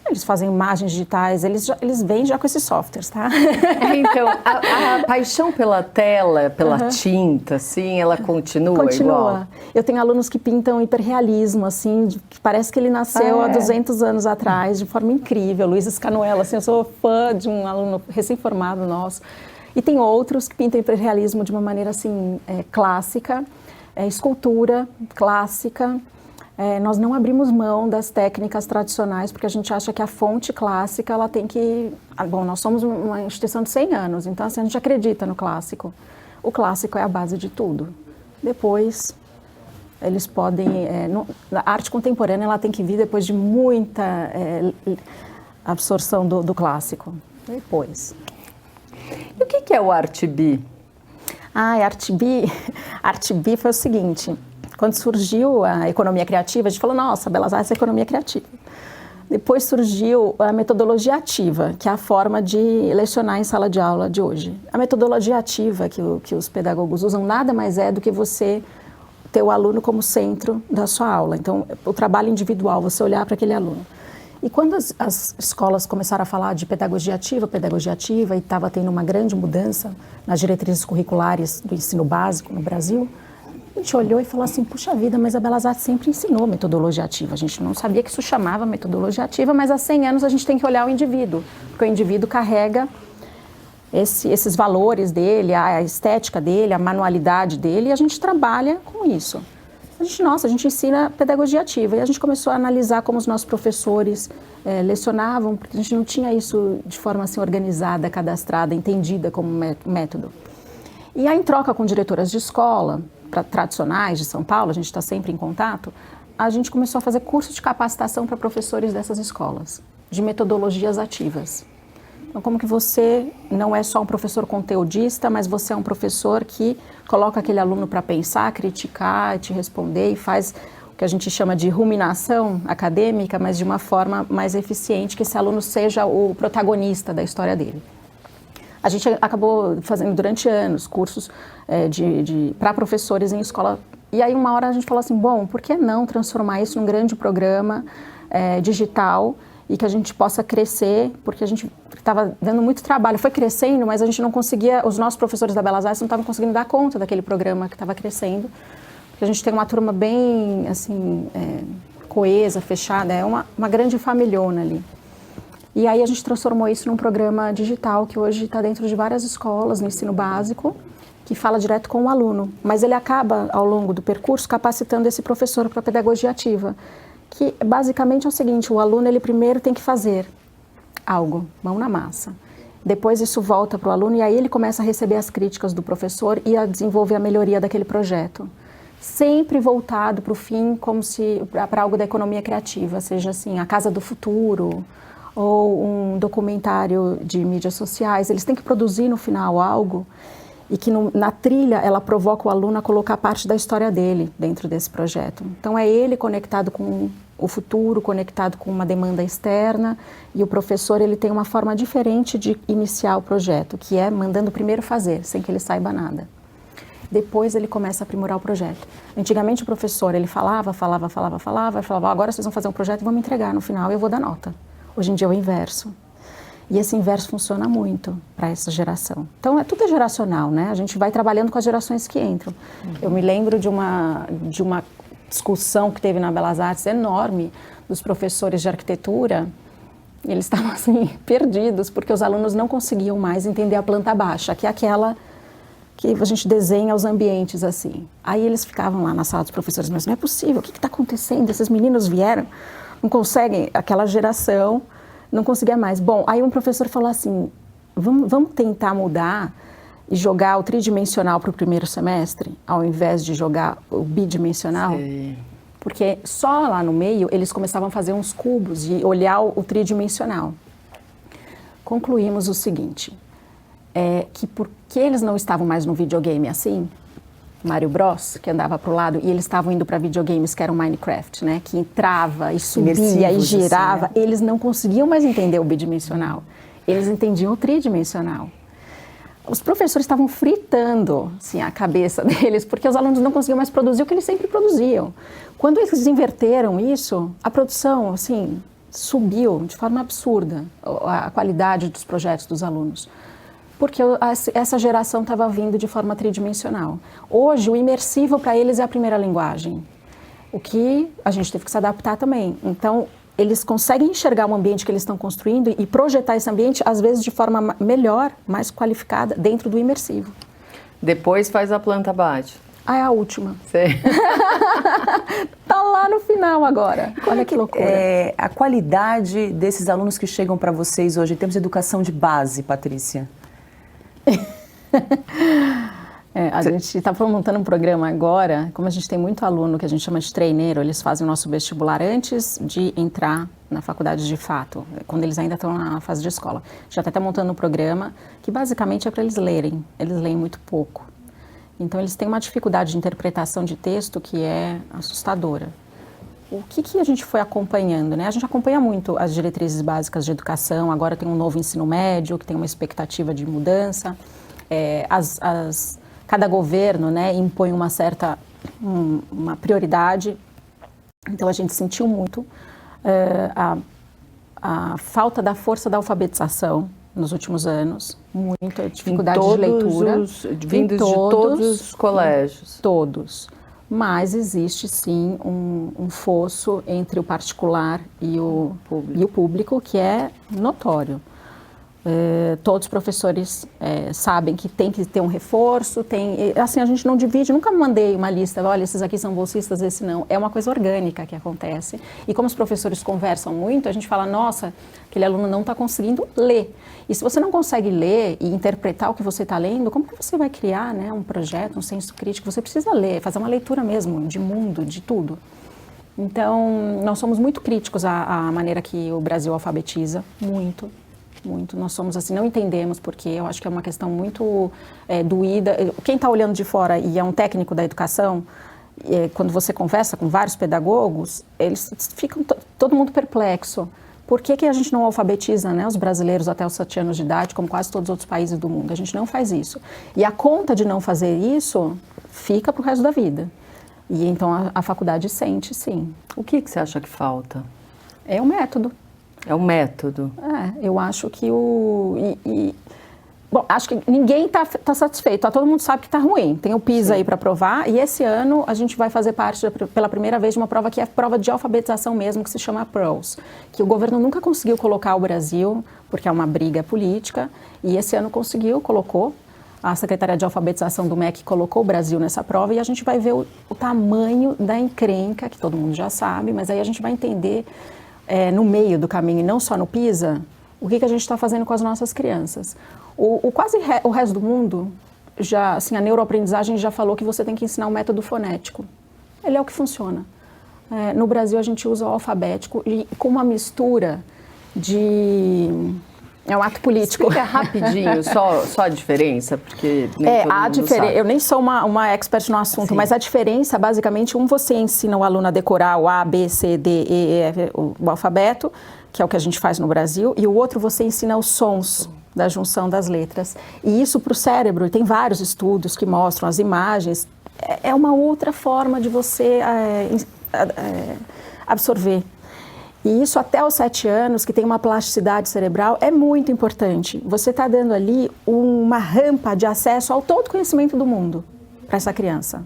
Eles fazem imagens digitais, eles vêm já com esses softwares, tá? Então, a paixão pela tela, pela tinta, assim, ela continua igual? Eu tenho alunos que pintam hiperrealismo, assim, que parece que ele nasceu há 200 anos atrás, de forma incrível. Luiz Scanuella, assim, eu sou fã de um aluno recém-formado nosso. E tem outros que pintam hiperrealismo de uma maneira, assim, clássica, escultura clássica. Nós não abrimos mão das técnicas tradicionais, porque a gente acha que a fonte clássica, ela tem que... Bom, nós somos uma instituição de 100 anos, então assim, a gente acredita no clássico. O clássico é a base de tudo. Depois, eles podem... a arte contemporânea, ela tem que vir depois de muita absorção do clássico. Depois. E o que é o ArtBee? ArtBee foi o seguinte... Quando surgiu a economia criativa, a gente falou, nossa, Belas Artes é economia criativa. Depois surgiu a metodologia ativa, que é a forma de lecionar em sala de aula de hoje. A metodologia ativa que os pedagogos usam nada mais é do que você ter o aluno como centro da sua aula. Então, o trabalho individual, você olhar para aquele aluno. E quando as escolas começaram a falar de pedagogia ativa, e estava tendo uma grande mudança nas diretrizes curriculares do ensino básico no Brasil, a gente olhou e falou assim, puxa vida, mas a Belas Artes sempre ensinou metodologia ativa. A gente não sabia que isso chamava metodologia ativa, mas há 100 anos a gente tem que olhar o indivíduo, porque o indivíduo carrega esses valores dele, a estética dele, a manualidade dele, e a gente trabalha com isso. A gente ensina pedagogia ativa, e a gente começou a analisar como os nossos professores lecionavam, porque a gente não tinha isso de forma assim organizada, cadastrada, entendida como método. E aí, em troca com diretoras de escola, tradicionais de São Paulo, a gente está sempre em contato, a gente começou a fazer curso de capacitação para professores dessas escolas, de metodologias ativas. Então, como que você não é só um professor conteudista, mas você é um professor que coloca aquele aluno para pensar, criticar, te responder e faz o que a gente chama de ruminação acadêmica, mas de uma forma mais eficiente, que esse aluno seja o protagonista da história dele. A gente acabou fazendo durante anos cursos para professores em escola. E aí uma hora a gente falou assim, bom, por que não transformar isso num grande programa digital e que a gente possa crescer, porque a gente estava dando muito trabalho. Foi crescendo, mas a gente não conseguia, os nossos professores da Belas Artes não estavam conseguindo dar conta daquele programa que estava crescendo. Porque a gente tem uma turma bem, assim, coesa, fechada, é uma grande familhona ali. E aí a gente transformou isso num programa digital que hoje está dentro de várias escolas no ensino básico, que fala direto com o aluno. Mas ele acaba, ao longo do percurso, capacitando esse professor para a pedagogia ativa, que basicamente é o seguinte, o aluno ele primeiro tem que fazer algo, mão na massa. Depois isso volta para o aluno e aí ele começa a receber as críticas do professor e a desenvolver a melhoria daquele projeto. Sempre voltado para o fim, como se para algo da economia criativa, seja assim, a Casa do Futuro, ou um documentário de mídias sociais. Eles têm que produzir no final algo e que na trilha ela provoca o aluno a colocar parte da história dele dentro desse projeto. Então é ele conectado com o futuro, conectado com uma demanda externa, e o professor ele tem uma forma diferente de iniciar o projeto, que é mandando primeiro fazer, sem que ele saiba nada. Depois ele começa a aprimorar o projeto. Antigamente o professor ele falava, agora vocês vão fazer um projeto e vão me entregar no final e eu vou dar nota. Hoje em dia é o inverso. E esse inverso funciona muito para essa geração. Então, tudo é geracional, né? A gente vai trabalhando com as gerações que entram. Eu me lembro de uma discussão que teve na Belas Artes enorme dos professores de arquitetura. Eles estavam, assim, perdidos, porque os alunos não conseguiam mais entender a planta baixa, que é aquela que a gente desenha os ambientes, assim. Aí eles ficavam lá na sala dos professores, mas não é possível, o que está acontecendo? Esses meninos vieram, não conseguem, aquela geração não conseguia mais. Bom, aí um professor falou assim, vamos tentar mudar e jogar o tridimensional para o primeiro semestre, ao invés de jogar o bidimensional? Sim. Porque só lá no meio eles começavam a fazer uns cubos e olhar o tridimensional. Concluímos o seguinte, que porque eles não estavam mais no videogame assim, Mario Bros, que andava para o lado, e eles estavam indo para videogames que eram Minecraft, né? Que entrava e subia e girava. Assim, né? Eles não conseguiam mais entender o bidimensional. Eles entendiam o tridimensional. Os professores estavam fritando assim, a cabeça deles, porque os alunos não conseguiam mais produzir o que eles sempre produziam. Quando eles inverteram isso, a produção assim, subiu de forma absurda, a qualidade dos projetos dos alunos. Porque essa geração estava vindo de forma tridimensional. Hoje, o imersivo para eles é a primeira linguagem, o que a gente teve que se adaptar também. Então, eles conseguem enxergar o ambiente que eles estão construindo e projetar esse ambiente, às vezes, de forma melhor, mais qualificada, dentro do imersivo. Depois faz a planta baixa. Ah, é a última. Sim. Tá lá no final agora. Olha que loucura. A qualidade desses alunos que chegam para vocês hoje, em termos de educação de base, Patrícia? A gente está montando um programa agora, como a gente tem muito aluno que a gente chama de treineiro, eles fazem o nosso vestibular antes de entrar na faculdade de fato, quando eles ainda estão na fase de escola. Já está montando um programa que basicamente é para eles lerem muito pouco. Então eles têm uma dificuldade de interpretação de texto que é assustadora. O que a gente foi acompanhando, né? A gente acompanha muito as diretrizes básicas de educação, agora tem um novo ensino médio, que tem uma expectativa de mudança. Cada governo, né, impõe uma prioridade. Então a gente sentiu muito a falta da força da alfabetização nos últimos anos, muita dificuldade de leitura. Vindos de todos os colégios. Todos. Mas existe sim um fosso entre o particular e o público que é notório. Todos os professores sabem que tem que ter um reforço, assim, a gente não divide, nunca mandei uma lista, olha, esses aqui são bolsistas, esse não. É uma coisa orgânica que acontece. E como os professores conversam muito, a gente fala, nossa, aquele aluno não está conseguindo ler. E se você não consegue ler e interpretar o que você está lendo, como que você vai criar, né, um projeto, um senso crítico? Você precisa ler, fazer uma leitura mesmo de mundo, de tudo. Então, nós somos muito críticos à maneira que o Brasil alfabetiza, muito. Muito. Nós somos assim, não entendemos porque eu acho que é uma questão muito doída. Quem está olhando de fora e é um técnico da educação, quando você conversa com vários pedagogos, eles ficam todo mundo perplexo. Por que a gente não alfabetiza, né, os brasileiros até os 7 anos de idade, como quase todos os outros países do mundo? A gente não faz isso. E a conta de não fazer isso fica para o resto da vida. E então a faculdade sente, sim. O que você acha que falta? É o método. É o método. Eu acho que bom, acho que ninguém está satisfeito. Todo mundo sabe que está ruim. Tem o PISA aí para provar. E esse ano a gente vai fazer parte, pela primeira vez, de uma prova que é a prova de alfabetização mesmo, que se chama PIRLS. Que o governo nunca conseguiu colocar o Brasil, porque é uma briga política. E esse ano conseguiu, colocou. A Secretaria de Alfabetização do MEC colocou o Brasil nessa prova. E a gente vai ver o tamanho da encrenca, que todo mundo já sabe. Mas aí a gente vai entender... no meio do caminho e não só no PISA, o que a gente está fazendo com as nossas crianças. O resto do mundo, já, assim, a neuroaprendizagem já falou que você tem que ensinar o método fonético. Ele é o que funciona. No Brasil, a gente usa o alfabético e com uma mistura de... É um ato político. Explica rapidinho só a diferença, porque nem todo mundo sabe. Eu nem sou uma expert no assunto, mas a diferença, basicamente, você ensina o aluno a decorar o A, B, C, D, E, F, o alfabeto, que é o que a gente faz no Brasil, e o outro você ensina os sons da junção das letras. E isso para o cérebro, tem vários estudos que mostram as imagens, é uma outra forma de você absorver. E isso até os 7 anos, que tem uma plasticidade cerebral, é muito importante. Você está dando ali uma rampa de acesso ao todo conhecimento do mundo para essa criança.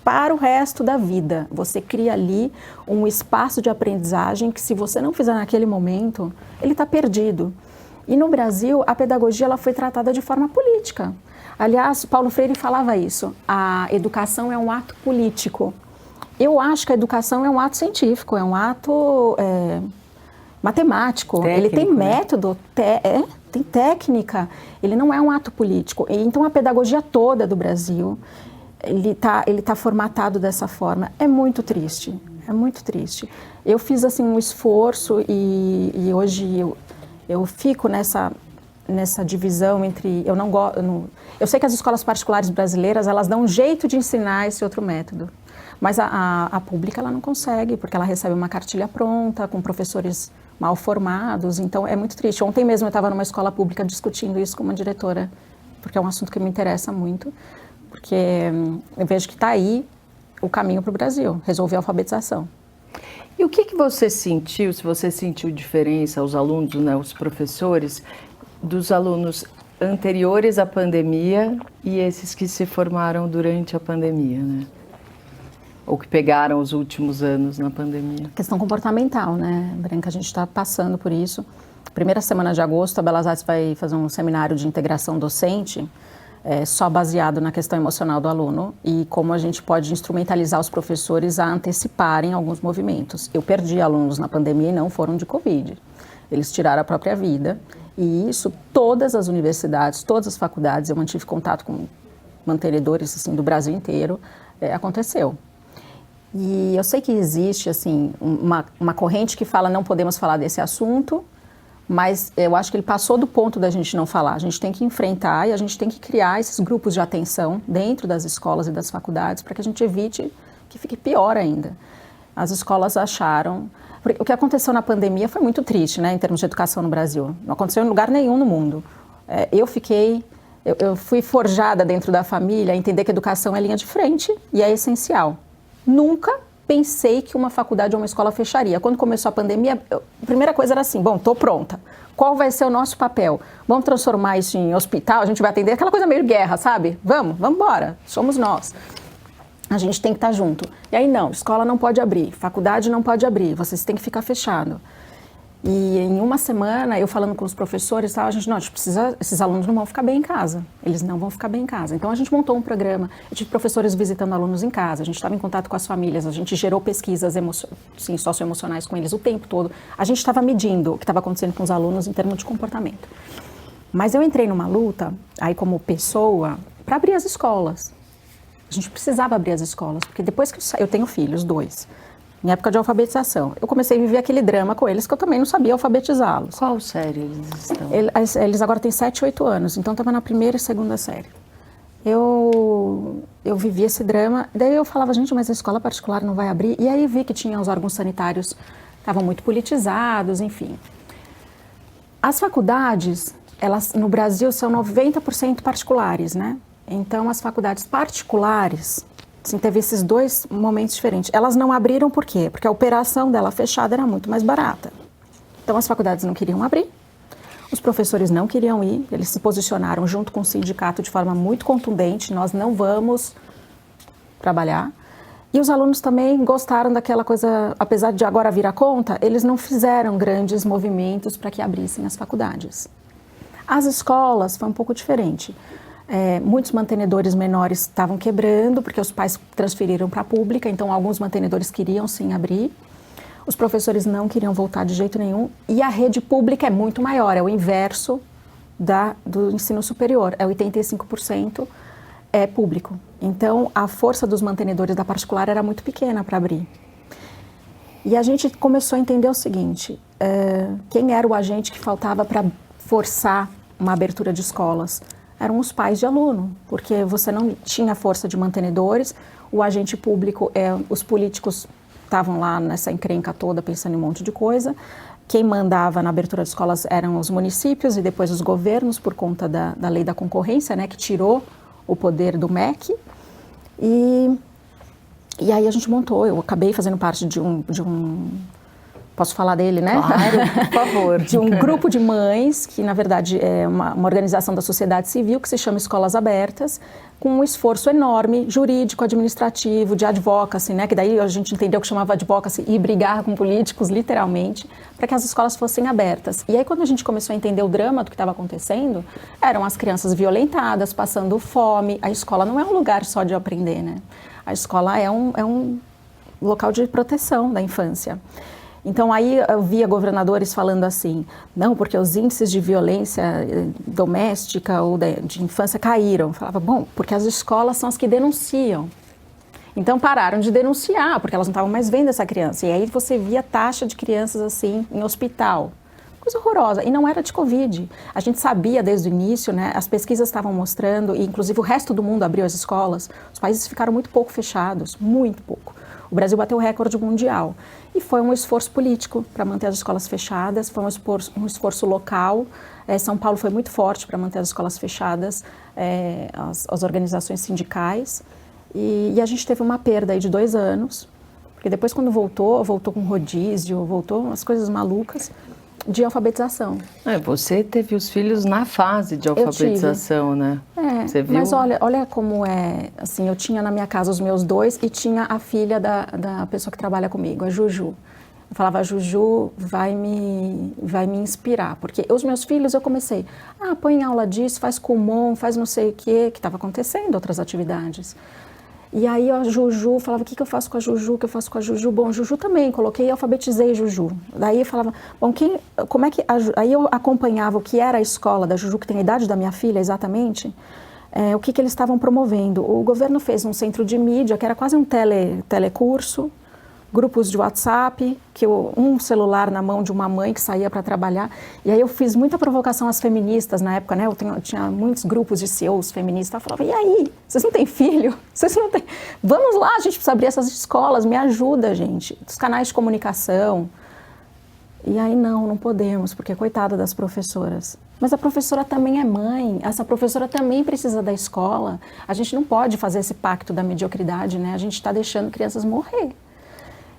Para o resto da vida, você cria ali um espaço de aprendizagem que, se você não fizer naquele momento, ele está perdido. E no Brasil, a pedagogia ela foi tratada de forma política. Aliás, Paulo Freire falava isso. A educação é um ato político. Eu acho que a educação é um ato científico, é um ato matemático. Técnico, ele tem método, tem técnica. Ele não é um ato político. Então, a pedagogia toda do Brasil, ele tá formatado dessa forma. É muito triste, é muito triste. Eu fiz assim um esforço e hoje eu fico nessa divisão entre... Eu sei que as escolas particulares brasileiras, elas dão um jeito de ensinar esse outro método. Mas a pública ela não consegue, porque ela recebe uma cartilha pronta, com professores mal formados, então é muito triste. Ontem mesmo eu estava numa escola pública discutindo isso com uma diretora, porque é um assunto que me interessa muito, porque eu vejo que está aí o caminho para o Brasil, resolver a alfabetização. E o que você sentiu, se você sentiu diferença, os alunos, né, os professores, dos alunos anteriores à pandemia e esses que se formaram durante a pandemia, né? Ou que pegaram os últimos anos na pandemia? Questão comportamental, né, Branca? A gente está passando por isso. Primeira semana de agosto, a Belas Artes vai fazer um seminário de integração docente, só baseado na questão emocional do aluno e como a gente pode instrumentalizar os professores a anteciparem alguns movimentos. Eu perdi alunos na pandemia e não foram de Covid. Eles tiraram a própria vida e isso, todas as universidades, todas as faculdades, eu mantive contato com mantenedores assim, do Brasil inteiro, aconteceu. E eu sei que existe assim, uma corrente que fala não podemos falar desse assunto, mas eu acho que ele passou do ponto da gente não falar. A gente tem que enfrentar e a gente tem que criar esses grupos de atenção dentro das escolas e das faculdades para que a gente evite que fique pior ainda. As escolas acharam... O que aconteceu na pandemia foi muito triste, né, em termos de educação no Brasil. Não aconteceu em lugar nenhum no mundo. Eu fui forjada dentro da família a entender que a educação é linha de frente e é essencial. Nunca pensei que uma faculdade ou uma escola fecharia. Quando começou a pandemia, a primeira coisa era assim, bom, estou pronta. Qual vai ser o nosso papel? Vamos transformar isso em hospital? A gente vai atender aquela coisa meio guerra, sabe? Vamos embora, somos nós. A gente tem que estar junto. E aí não, escola não pode abrir, faculdade não pode abrir, vocês têm que ficar fechado. E em uma semana, eu falando com os professores, a gente precisa, esses alunos não vão ficar bem em casa. Eles não vão ficar bem em casa. Então, a gente montou um programa. Eu tive professores visitando alunos em casa, a gente estava em contato com as famílias, a gente gerou pesquisas socioemocionais com eles o tempo todo. A gente estava medindo o que estava acontecendo com os alunos em termos de comportamento. Mas eu entrei numa luta, aí como pessoa, para abrir as escolas. A gente precisava abrir as escolas, porque depois que eu tenho filhos, 2. em época de alfabetização. Eu comecei a viver aquele drama com eles, que eu também não sabia alfabetizá-los. Qual série eles estão? Eles agora têm 7, 8 anos, então estava na primeira e segunda série. Eu vivi esse drama, daí eu falava, gente, mas a escola particular não vai abrir? E aí vi que tinha os órgãos sanitários, estavam muito politizados, enfim. As faculdades, elas no Brasil são 90% particulares, né? Então as faculdades particulares, assim, teve esses dois momentos diferentes. Elas não abriram por quê? Porque a operação dela fechada era muito mais barata. Então as faculdades não queriam abrir. Os professores não queriam ir, eles se posicionaram junto com o sindicato de forma muito contundente, nós não vamos trabalhar. E os alunos também gostaram daquela coisa, apesar de agora vir a conta, eles não fizeram grandes movimentos para que abrissem as faculdades. As escolas foi um pouco diferente. Muitos mantenedores menores estavam quebrando, porque os pais transferiram para a pública, então alguns mantenedores queriam sim abrir. Os professores não queriam voltar de jeito nenhum, e a rede pública é muito maior, é o inverso do ensino superior, é 85% é público. Então, a força dos mantenedores da particular era muito pequena para abrir. E a gente começou a entender o seguinte, quem era o agente que faltava para forçar uma abertura de escolas? Eram os pais de aluno, porque você não tinha força de mantenedores, o agente público, os políticos estavam lá nessa encrenca toda pensando em um monte de coisa. Quem mandava na abertura de escolas eram os municípios e depois os governos por conta da lei da concorrência, né, que tirou o poder do MEC. E aí a gente montou, eu acabei fazendo parte de um posso falar dele, né? Claro, por favor. De um grupo de mães, que na verdade é uma organização da sociedade civil, que se chama Escolas Abertas, com um esforço enorme, jurídico, administrativo, de advocacy, né? Que daí a gente entendeu que chamava advocacy e brigar com políticos, literalmente, para que as escolas fossem abertas. E aí quando a gente começou a entender o drama do que estava acontecendo, eram as crianças violentadas, passando fome. A escola não é um lugar só de aprender, né? A escola é um local de proteção da infância. Então, aí eu via governadores falando assim, não, porque os índices de violência doméstica ou de infância caíram. Eu falava, bom, porque as escolas são as que denunciam. Então, pararam de denunciar, porque elas não estavam mais vendo essa criança. E aí você via taxa de crianças assim em hospital. Coisa horrorosa. E não era de Covid. A gente sabia desde o início, né? As pesquisas estavam mostrando, e inclusive o resto do mundo abriu as escolas. Os países ficaram muito pouco fechados, muito pouco. O Brasil bateu o recorde mundial. E foi um esforço político para manter as escolas fechadas, foi um esforço local. São Paulo foi muito forte para manter as escolas fechadas, as organizações sindicais. E a gente teve uma perda aí de 2 anos, porque depois quando voltou com rodízio, voltou umas coisas malucas de alfabetização. Você teve os filhos na fase de alfabetização, né? Você viu? Mas olha como é, assim, eu tinha na minha casa os meus 2 e tinha a filha da pessoa que trabalha comigo, a Juju. Eu falava, a Juju vai me inspirar, porque os meus filhos eu comecei, põe aula disso, faz Kumon, faz não sei o que estava acontecendo, outras atividades. E aí a Juju falava, o que eu faço com a Juju, o que eu faço com a Juju? Bom, Juju também, coloquei e alfabetizei Juju. Daí eu falava, bom, como é que... Aí eu acompanhava o que era a escola da Juju, que tem a idade da minha filha exatamente, o que eles estavam promovendo. O governo fez um centro de mídia, que era quase um telecurso, grupos de WhatsApp, um celular na mão de uma mãe que saía para trabalhar. E aí eu fiz muita provocação às feministas na época, né? Eu tinha muitos grupos de CEOs feministas. Eu falava, e aí? Vocês não têm filho? Vocês não têm... Vamos lá, a gente precisa abrir essas escolas, me ajuda, gente. Os canais de comunicação. E aí não podemos, porque coitada das professoras. Mas a professora também é mãe, essa professora também precisa da escola. A gente não pode fazer esse pacto da mediocridade, né? A gente está deixando crianças morrer.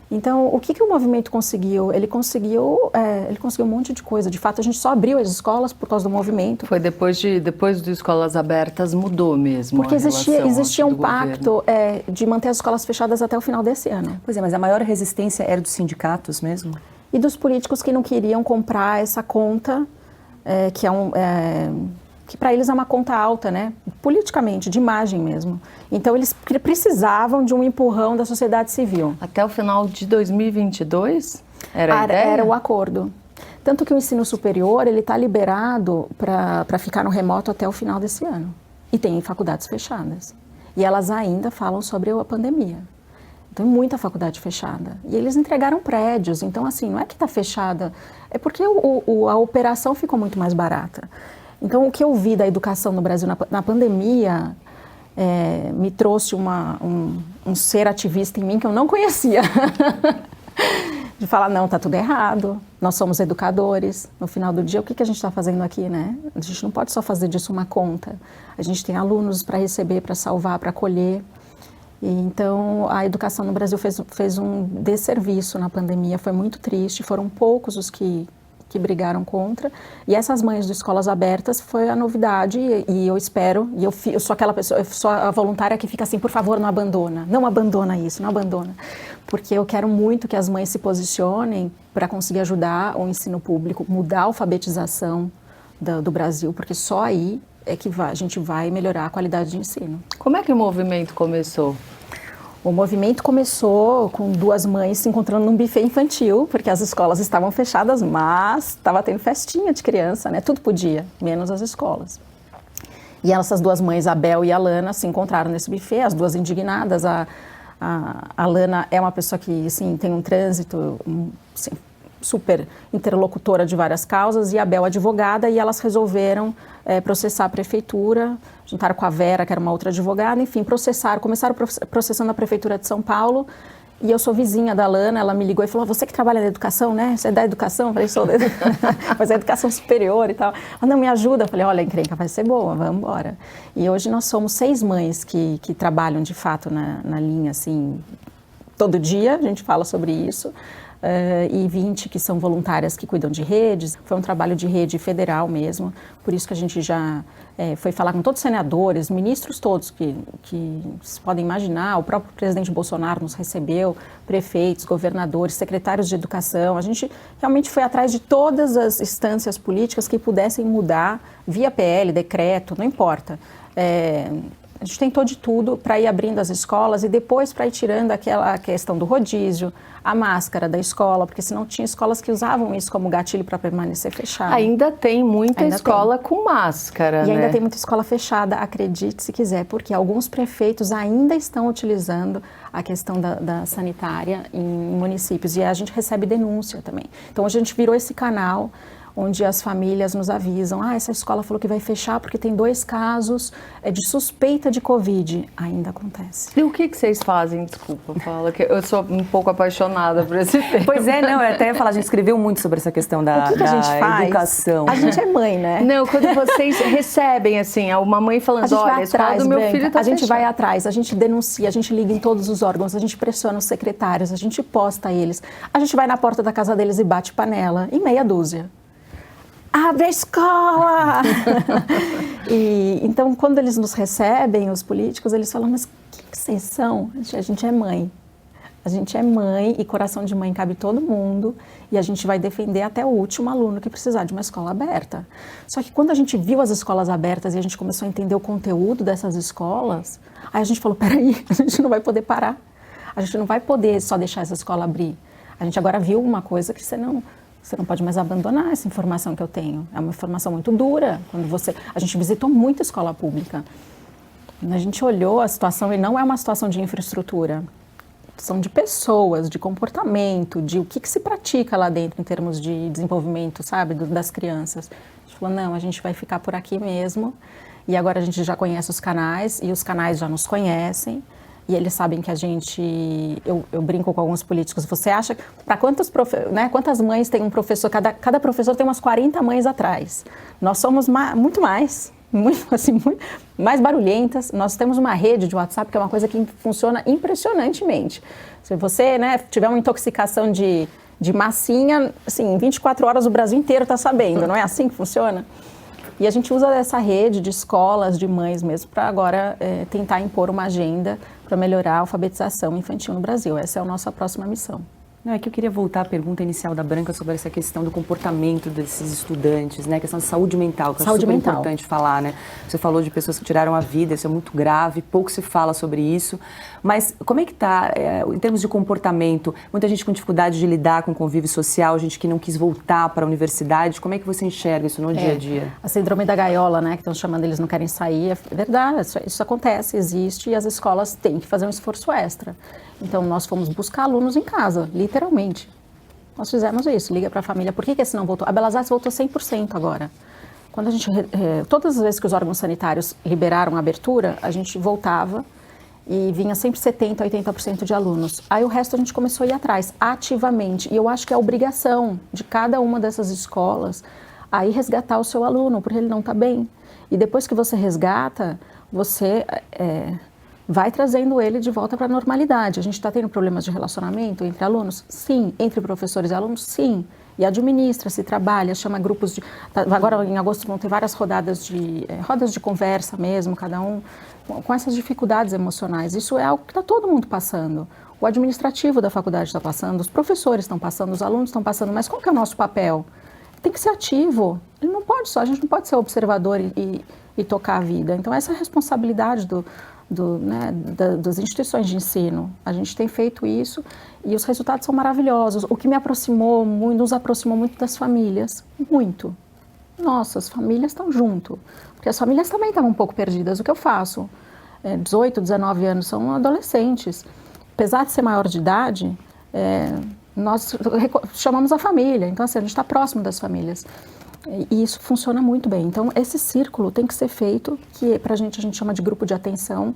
Então, o que o movimento conseguiu? Ele conseguiu um monte de coisa. De fato, a gente só abriu as escolas por causa do movimento. Foi depois de escolas abertas, mudou mesmo. Porque existia um pacto de manter as escolas fechadas até o final desse ano. Pois é, mas a maior resistência era dos sindicatos mesmo? E dos políticos que não queriam comprar essa conta, que para eles é uma conta alta, né? Politicamente, de imagem mesmo. Então, eles precisavam de um empurrão da sociedade civil. Até o final de 2022? Era a ideia? Era o acordo. Tanto que o ensino superior, ele está liberado para ficar no remoto até o final desse ano. E tem faculdades fechadas. E elas ainda falam sobre a pandemia. Tem muita faculdade fechada. E eles entregaram prédios. Então, assim, não é que está fechada, é porque a operação ficou muito mais barata. Então, o que eu vi da educação no Brasil na pandemia me trouxe um ser ativista em mim que eu não conhecia. De falar, não, está tudo errado, nós somos educadores. No final do dia, o que a gente está fazendo aqui, né? A gente não pode só fazer disso uma conta. A gente tem alunos para receber, para salvar, para acolher. E, então, a educação no Brasil fez um desserviço na pandemia, foi muito triste, foram poucos os que brigaram contra. E essas mães de escolas abertas foi a novidade e eu espero, e eu sou aquela pessoa, eu sou a voluntária que fica assim, por favor, não abandona isso, não abandona. Porque eu quero muito que as mães se posicionem para conseguir ajudar o ensino público, mudar a alfabetização do Brasil, porque só aí é que a gente vai melhorar a qualidade de ensino. Como é que o movimento começou? O movimento começou com duas mães se encontrando num buffet infantil, porque as escolas estavam fechadas, mas estava tendo festinha de criança, né? Tudo podia, menos as escolas. E essas duas mães, a Bel e a Lana, se encontraram nesse buffet, as duas indignadas. A Lana é uma pessoa que, assim, tem um trânsito, assim, super interlocutora de várias causas, e a Bel advogada, e elas resolveram processar a prefeitura, juntaram com a Vera, que era uma outra advogada, enfim, começaram processando a prefeitura de São Paulo, e eu sou vizinha da Lana, ela me ligou e falou, você que trabalha na educação, né? Você é da educação? Eu falei, sou da mas é educação superior e tal. Ela, não, me ajuda. Eu falei, olha, a encrenca vai ser boa, vamos embora. E hoje nós somos 6 mães que trabalham, de fato, na linha, assim, todo dia a gente fala sobre isso. E 20 que são voluntárias que cuidam de redes. Foi um trabalho de rede federal mesmo, por isso que a gente já foi falar com todos os senadores, ministros todos que se podem imaginar, o próprio presidente Bolsonaro nos recebeu, prefeitos, governadores, secretários de educação. A gente realmente foi atrás de todas as instâncias políticas que pudessem mudar, via PL, decreto, não importa. A gente tentou de tudo para ir abrindo as escolas e depois para ir tirando aquela questão do rodízio, a máscara da escola, porque senão tinha escolas que usavam isso como gatilho para permanecer fechada. Ainda tem muita escola com máscara, e né? ainda tem muita escola fechada, acredite se quiser, porque alguns prefeitos ainda estão utilizando a questão da sanitária em municípios e a gente recebe denúncia também. Então a gente virou esse canal onde as famílias nos avisam, essa escola falou que vai fechar porque tem 2 casos de suspeita de Covid. Ainda acontece. E o que vocês fazem? Desculpa, fala, que eu sou um pouco apaixonada por esse tema. Pois é, não, eu até ia falar, a gente escreveu muito sobre essa questão da a gente faz? Educação. A gente é mãe, né? Não, quando vocês recebem, assim, uma mãe falando, olha, a escola do meu filho tá a gente fechada. vai atrás, a gente denuncia, a gente liga em todos os órgãos, a gente pressiona os secretários, a gente posta eles, a gente vai na porta da casa deles e bate panela, em meia dúzia. Abre a escola! Então, quando eles nos recebem, os políticos, eles falam, mas o que vocês são? A gente é mãe. A gente é mãe e coração de mãe cabe todo mundo e a gente vai defender até o último aluno que precisar de uma escola aberta. Só que quando a gente viu as escolas abertas e a gente começou a entender o conteúdo dessas escolas, aí a gente falou, peraí, a gente não vai poder parar. A gente não vai poder só deixar essa escola abrir. A gente agora viu uma coisa que você não pode mais abandonar essa informação que eu tenho. É uma informação muito dura. A gente visitou muita escola pública. A gente olhou a situação e não é uma situação de infraestrutura. São de pessoas, de comportamento, de o que se pratica lá dentro em termos de desenvolvimento, sabe, das crianças. A gente falou, não, a gente vai ficar por aqui mesmo. E agora a gente já conhece os canais e os canais já nos conhecem. E eles sabem que a gente, eu brinco com alguns políticos, você acha, para quantas mães tem um professor, cada professor tem umas 40 mães atrás. Nós somos muito mais barulhentas, nós temos uma rede de WhatsApp que é uma coisa que funciona impressionantemente. Se você tiver uma intoxicação de massinha, assim, em 24 horas o Brasil inteiro está sabendo, não é assim que funciona? E a gente usa essa rede de escolas, de mães mesmo, para agora tentar impor uma agenda para melhorar a alfabetização infantil no Brasil. Essa é a nossa próxima missão. Não, é que eu queria voltar à pergunta inicial da Branca sobre essa questão do comportamento desses estudantes, né? A questão de saúde mental, que é super importante falar, né? Você falou de pessoas que tiraram a vida, isso é muito grave, pouco se fala sobre isso. Mas como é que está, em termos de comportamento, muita gente com dificuldade de lidar com o convívio social, gente que não quis voltar para a universidade, como é que você enxerga isso no dia a dia? A síndrome da gaiola, né? Que estão chamando, eles não querem sair, é verdade, isso acontece, existe e as escolas têm que fazer um esforço extra. Então, nós fomos buscar alunos em casa, literalmente. Nós fizemos isso, liga para a família. Por que esse não voltou? A Belas Artes voltou 100% agora. Quando a gente, todas as vezes que os órgãos sanitários liberaram a abertura, a gente voltava e vinha sempre 70%, 80% de alunos. Aí o resto a gente começou a ir atrás, ativamente. E eu acho que é a obrigação de cada uma dessas escolas aí resgatar o seu aluno, porque ele não está bem. E depois que você resgata, você vai trazendo ele de volta para a normalidade. A gente está tendo problemas de relacionamento entre alunos? Sim. Entre professores e alunos? Sim. E administra, se trabalha, chama grupos de... Agora, em agosto, vão ter várias rodas de conversa mesmo, cada um com essas dificuldades emocionais. Isso é algo que está todo mundo passando. O administrativo da faculdade está passando, os professores estão passando, os alunos estão passando. Mas qual que é o nosso papel? Tem que ser ativo. Ele não pode só, a gente não pode ser observador e tocar a vida. Então, essa é a responsabilidade das instituições de ensino. A gente tem feito isso e os resultados são maravilhosos. O que me aproximou muito, nos aproximou muito das famílias, muito. Nossa, as famílias estão junto, porque as famílias também estavam um pouco perdidas. O que eu faço? 18, 19 anos, são adolescentes. Apesar de ser maior de idade, nós chamamos a família. Então, assim, a gente está próximo das famílias. E isso funciona muito bem. Então, esse círculo tem que ser feito, que a gente chama de grupo de atenção,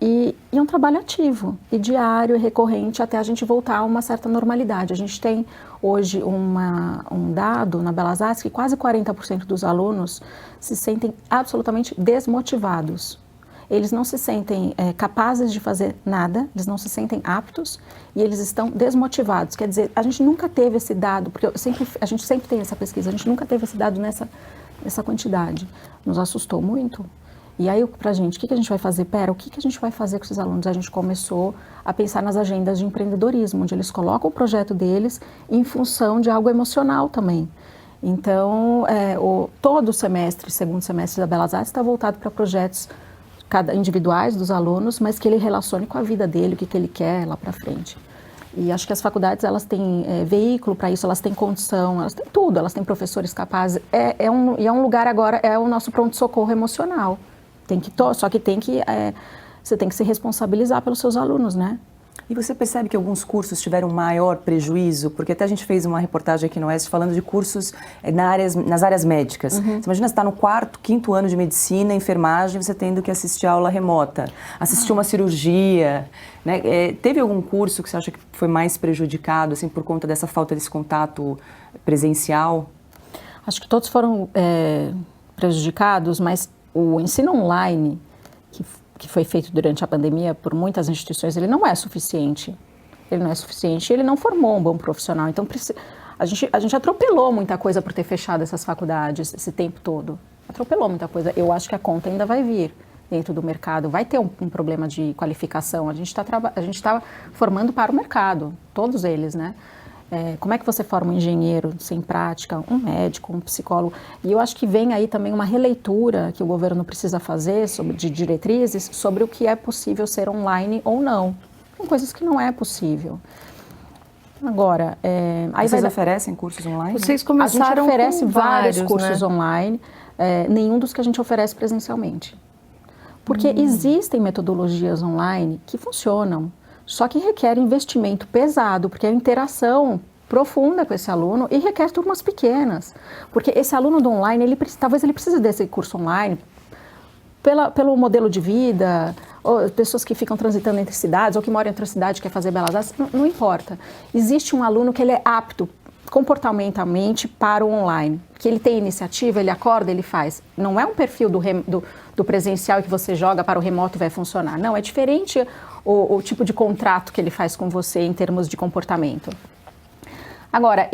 e é um trabalho ativo, e diário, e recorrente, até a gente voltar a uma certa normalidade. A gente tem hoje um dado na Belas Artes que quase 40% dos alunos se sentem absolutamente desmotivados. Eles não se sentem capazes de fazer nada, eles não se sentem aptos e eles estão desmotivados. Quer dizer, a gente nunca teve esse dado, porque a gente sempre tem essa pesquisa, a gente nunca teve esse dado nessa quantidade. Nos assustou muito. E aí, pra gente, o que a gente vai fazer? O que a gente vai fazer com esses alunos? A gente começou a pensar nas agendas de empreendedorismo, onde eles colocam o projeto deles em função de algo emocional também. Então, todo o semestre, segundo semestre da Belas Artes, está voltado para projetos individuais dos alunos, mas que ele relacione com a vida dele, o que ele quer lá para frente. E acho que as faculdades, elas têm veículo para isso, elas têm condição, elas têm tudo, elas têm professores capazes. É um lugar agora, é o nosso pronto-socorro emocional. Só que você tem que se responsabilizar pelos seus alunos, né? E você percebe que alguns cursos tiveram maior prejuízo? Porque até a gente fez uma reportagem aqui no Oeste falando de cursos nas áreas médicas. Você imagina, você está no 4º, 5º ano de medicina, enfermagem, você tendo que assistir aula remota, assistir uma cirurgia, né? Teve algum curso que você acha que foi mais prejudicado, assim, por conta dessa falta desse contato presencial? Acho que todos foram prejudicados, mas o ensino online, que foi feito durante a pandemia por muitas instituições, ele não é suficiente. Ele não é suficiente e ele não formou um bom profissional. Então, a gente atropelou muita coisa por ter fechado essas faculdades esse tempo todo. Atropelou muita coisa. Eu acho que a conta ainda vai vir dentro do mercado. Vai ter um problema de qualificação. A gente está formando para o mercado, todos eles, né? Como é que você forma um engenheiro sem prática, um médico, um psicólogo? E eu acho que vem aí também uma releitura que o governo precisa fazer de diretrizes sobre o que é possível ser online ou não. Tem coisas que não é possível. Agora, vocês oferecem cursos online? Vocês começaram a gente oferece com vários vários, cursos, né? Online, nenhum dos que a gente oferece presencialmente. Porque existem metodologias online que funcionam, só que requer investimento pesado, porque é interação profunda com esse aluno e requer turmas pequenas. Porque esse aluno do online, talvez ele precise desse curso online pelo modelo de vida, ou pessoas que ficam transitando entre cidades, ou que moram em outra cidade e quer fazer Belas Artes, não importa. Existe um aluno que ele é apto comportamentalmente para o online, que ele tem iniciativa, ele acorda, ele faz. Não é um perfil do presencial que você joga para o remoto e vai funcionar. Não, é diferente o tipo de contrato que ele faz com você em termos de comportamento. Agora,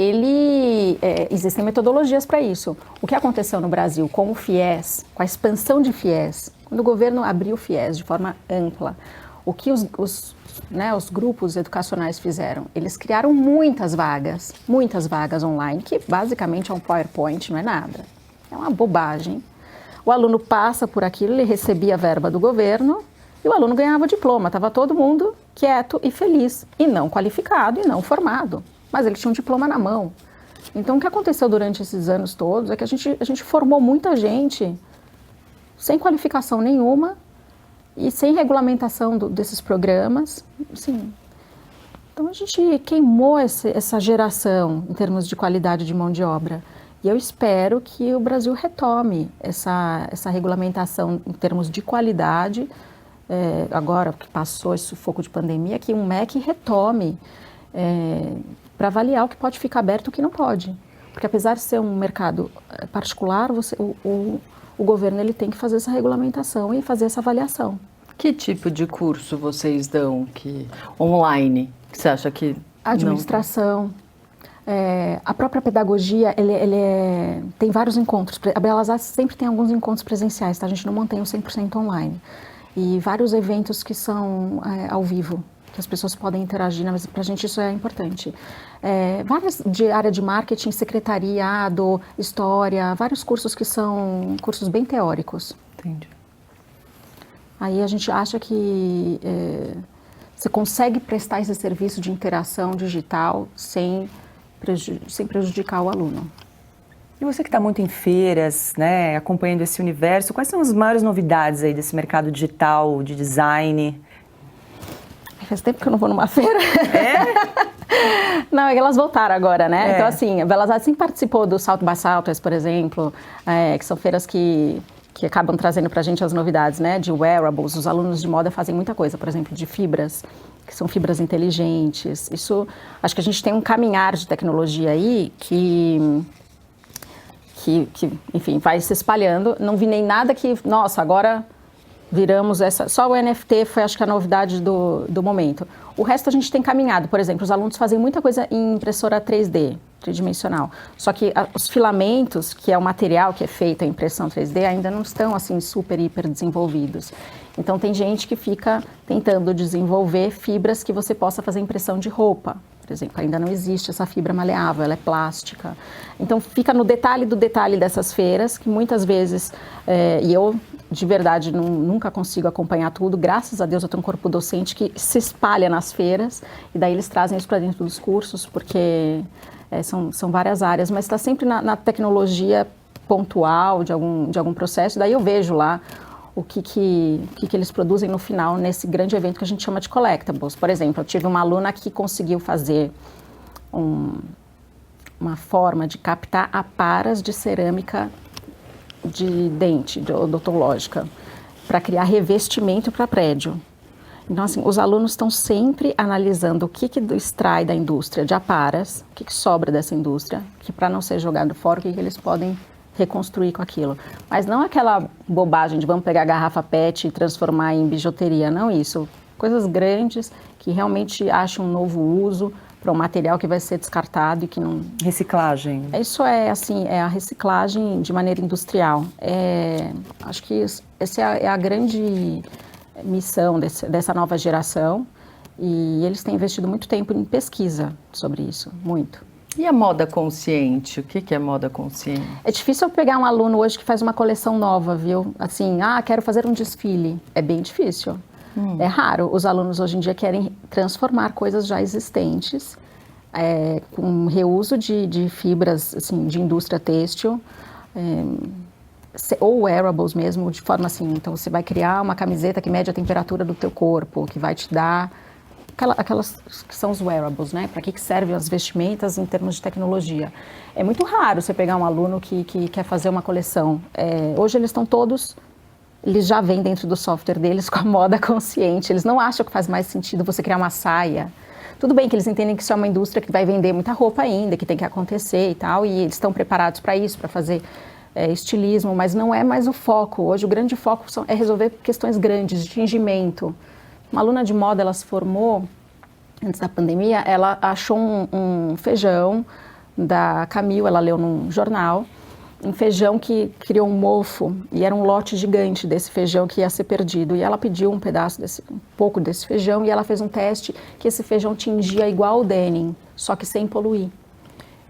existem metodologias para isso. O que aconteceu no Brasil com o FIES, com a expansão de FIES, quando o governo abriu o FIES de forma ampla, o que os grupos educacionais fizeram? Eles criaram muitas vagas online, que basicamente é um PowerPoint, não é nada. É uma bobagem. O aluno passa por aquilo, ele recebia a verba do governo e o aluno ganhava diploma. Estava todo mundo quieto e feliz, e não qualificado e não formado. Mas ele tinha um diploma na mão. Então, o que aconteceu durante esses anos todos é que a gente formou muita gente sem qualificação nenhuma e sem regulamentação desses programas. Assim, Então a gente queimou essa geração em termos de qualidade de mão de obra. E eu espero que o Brasil retome essa regulamentação em termos de qualidade, agora que passou esse sufoco de pandemia, que um MEC retome para avaliar o que pode ficar aberto e o que não pode. Porque apesar de ser um mercado particular, o governo ele tem que fazer essa regulamentação e fazer essa avaliação. Que tipo de curso vocês dão online? Que você acha que Administração, a própria pedagogia, tem vários encontros. A Belas Artes sempre tem alguns encontros presenciais, tá? A gente não mantém o 100% online. E vários eventos que são ao vivo, que as pessoas podem interagir, mas para a gente isso é importante. Várias de área de marketing, secretariado, história, vários cursos que são cursos bem teóricos. Entendi. Aí a gente acha que você consegue prestar esse serviço de interação digital sem prejudicar o aluno. E você que está muito em feiras, né, acompanhando esse universo, quais são as maiores novidades aí desse mercado digital, de design? Faz tempo que eu não vou numa feira. Não, é que elas voltaram agora, né? Então, assim, a Belas Artes sempre participou do South by Southwest, por exemplo, que são feiras que acabam trazendo para a gente as novidades, né? De wearables, os alunos de moda fazem muita coisa, por exemplo, de fibras, que são fibras inteligentes. Isso, acho que a gente tem um caminhar de tecnologia aí que enfim, vai se espalhando. Não vi nem nada que, nossa, agora viramos só o NFT foi, acho que, a novidade do momento. O resto a gente tem caminhado. Por exemplo, os alunos fazem muita coisa em impressora 3D, tridimensional. Só que os filamentos, que é o material que é feito a impressão 3D, ainda não estão, assim, super, hiper desenvolvidos. Então, tem gente que fica tentando desenvolver fibras que você possa fazer impressão de roupa. Por exemplo, ainda não existe essa fibra maleável, ela é plástica. Então, fica no detalhe do detalhe dessas feiras, que muitas vezes, e eu, de verdade, nunca consigo acompanhar tudo. Graças a Deus, eu tenho um corpo docente que se espalha nas feiras, e daí eles trazem isso para dentro dos cursos, porque são várias áreas, mas está sempre na tecnologia pontual de algum processo. Daí eu vejo lá o que eles produzem no final, nesse grande evento que a gente chama de collectibles. Por exemplo, eu tive uma aluna que conseguiu fazer uma forma de captar aparas de cerâmica de dente, odontológica, para criar revestimento para prédio. Então, assim, os alunos estão sempre analisando o que extrai da indústria de aparas, o que sobra dessa indústria, que para não ser jogado fora, o que eles podem reconstruir com aquilo. Mas não aquela bobagem de vamos pegar a garrafa PET e transformar em bijuteria, não isso. Coisas grandes que realmente acham um novo uso para um material que vai ser descartado e que não... Reciclagem. Isso assim, é a reciclagem de maneira industrial. Acho que essa é a grande missão dessa nova geração, e eles têm investido muito tempo em pesquisa sobre isso, muito. E a moda consciente? O que é moda consciente? É difícil eu pegar um aluno hoje que faz uma coleção nova, viu? Assim, quero fazer um desfile. É bem difícil. É raro. Os alunos hoje em dia querem transformar coisas já existentes, com reuso de fibras, assim, de indústria têxtil, ou wearables mesmo, de forma assim, então você vai criar uma camiseta que mede a temperatura do teu corpo, que vai te dar aquelas que são os wearables, né? Para que servem as vestimentas em termos de tecnologia. É muito raro você pegar um aluno que quer fazer uma coleção. Hoje eles estão todos, eles já vêm dentro do software deles com a moda consciente. Eles não acham que faz mais sentido você criar uma saia. Tudo bem que eles entendem que isso é uma indústria que vai vender muita roupa ainda, que tem que acontecer e tal, e eles estão preparados para isso, para fazer estilismo, mas não é mais o foco. Hoje o grande foco é resolver questões grandes, de tingimento. Uma aluna de moda, ela se formou, antes da pandemia, ela achou um feijão da Camil, ela leu num jornal, um feijão que criou um mofo, e era um lote gigante desse feijão que ia ser perdido. E ela pediu um pouco desse feijão, e ela fez um teste que esse feijão tingia igual ao denim, só que sem poluir.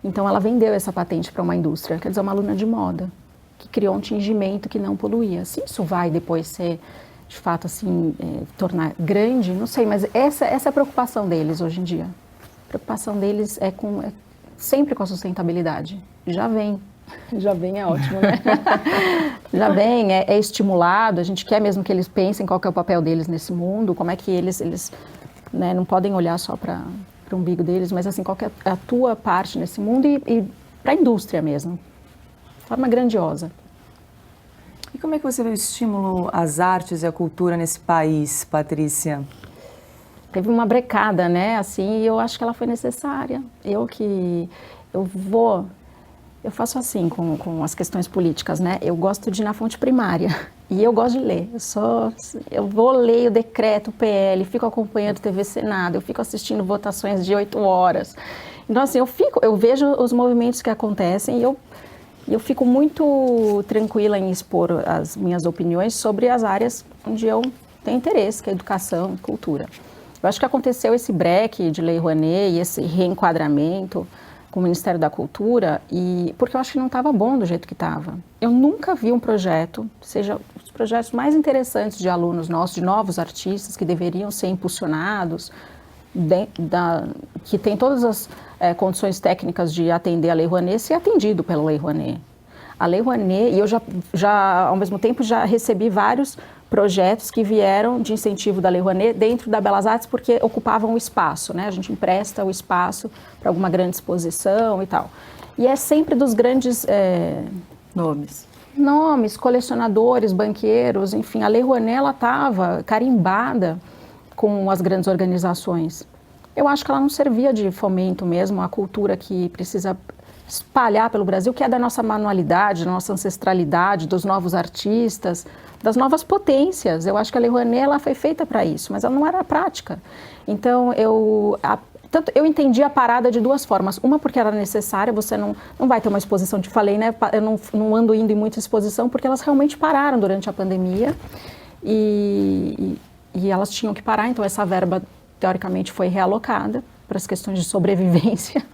Então ela vendeu essa patente para uma indústria, quer dizer, uma aluna de moda, que criou um tingimento que não poluía. Se isso vai depois ser, de fato, assim, tornar grande, não sei, mas essa é a preocupação deles hoje em dia. A preocupação deles é sempre com a sustentabilidade. Já vem é ótimo, né? Já vem, é estimulado, a gente quer mesmo que eles pensem qual que é o papel deles nesse mundo, como é que eles né, não podem olhar só para para o umbigo deles, mas assim, qual que é a tua parte nesse mundo e para a indústria mesmo, de forma grandiosa. E como é que você vê o estímulo às artes e à cultura nesse país, Patrícia? Teve uma brecada, né, assim, e eu acho que ela foi necessária. Eu faço assim com as questões políticas, né, eu gosto de ir na fonte primária, e eu gosto de ler, eu vou ler o decreto, o PL, fico acompanhando TV Senado, eu fico assistindo votações de 8 horas. Então, assim, eu vejo os movimentos que acontecem e eu fico muito tranquila em expor as minhas opiniões sobre as áreas onde eu tenho interesse, que é educação e cultura. Eu acho que aconteceu esse break de Lei Rouanet e esse reenquadramento com o Ministério da Cultura, porque eu acho que não estava bom do jeito que estava. Eu nunca vi um projeto, seja os projetos mais interessantes de alunos nossos, de novos artistas que deveriam ser impulsionados, que tem todas as condições técnicas de atender a Lei Rouanet, ser atendido pela Lei Rouanet. A Lei Rouanet, e eu já ao mesmo tempo, já recebi vários projetos que vieram de incentivo da Lei Rouanet dentro da Belas Artes, porque ocupavam o espaço, né? A gente empresta o espaço para alguma grande exposição e tal. E é sempre dos grandes nomes, colecionadores, banqueiros, enfim. A Lei Rouanet, ela estava carimbada com as grandes organizações. Eu acho que ela não servia de fomento mesmo à cultura que precisa espalhar pelo Brasil, que é da nossa manualidade, da nossa ancestralidade, dos novos artistas, das novas potências. Eu acho que a Lei Rouanet, ela foi feita para isso, mas ela não era prática. Então, eu entendi a parada de duas formas. Uma, porque era necessária, você não vai ter uma exposição, te falei, né? Eu não ando indo em muita exposição, porque elas realmente pararam durante a pandemia e elas tinham que parar, então essa verba, teoricamente, foi realocada para as questões de sobrevivência.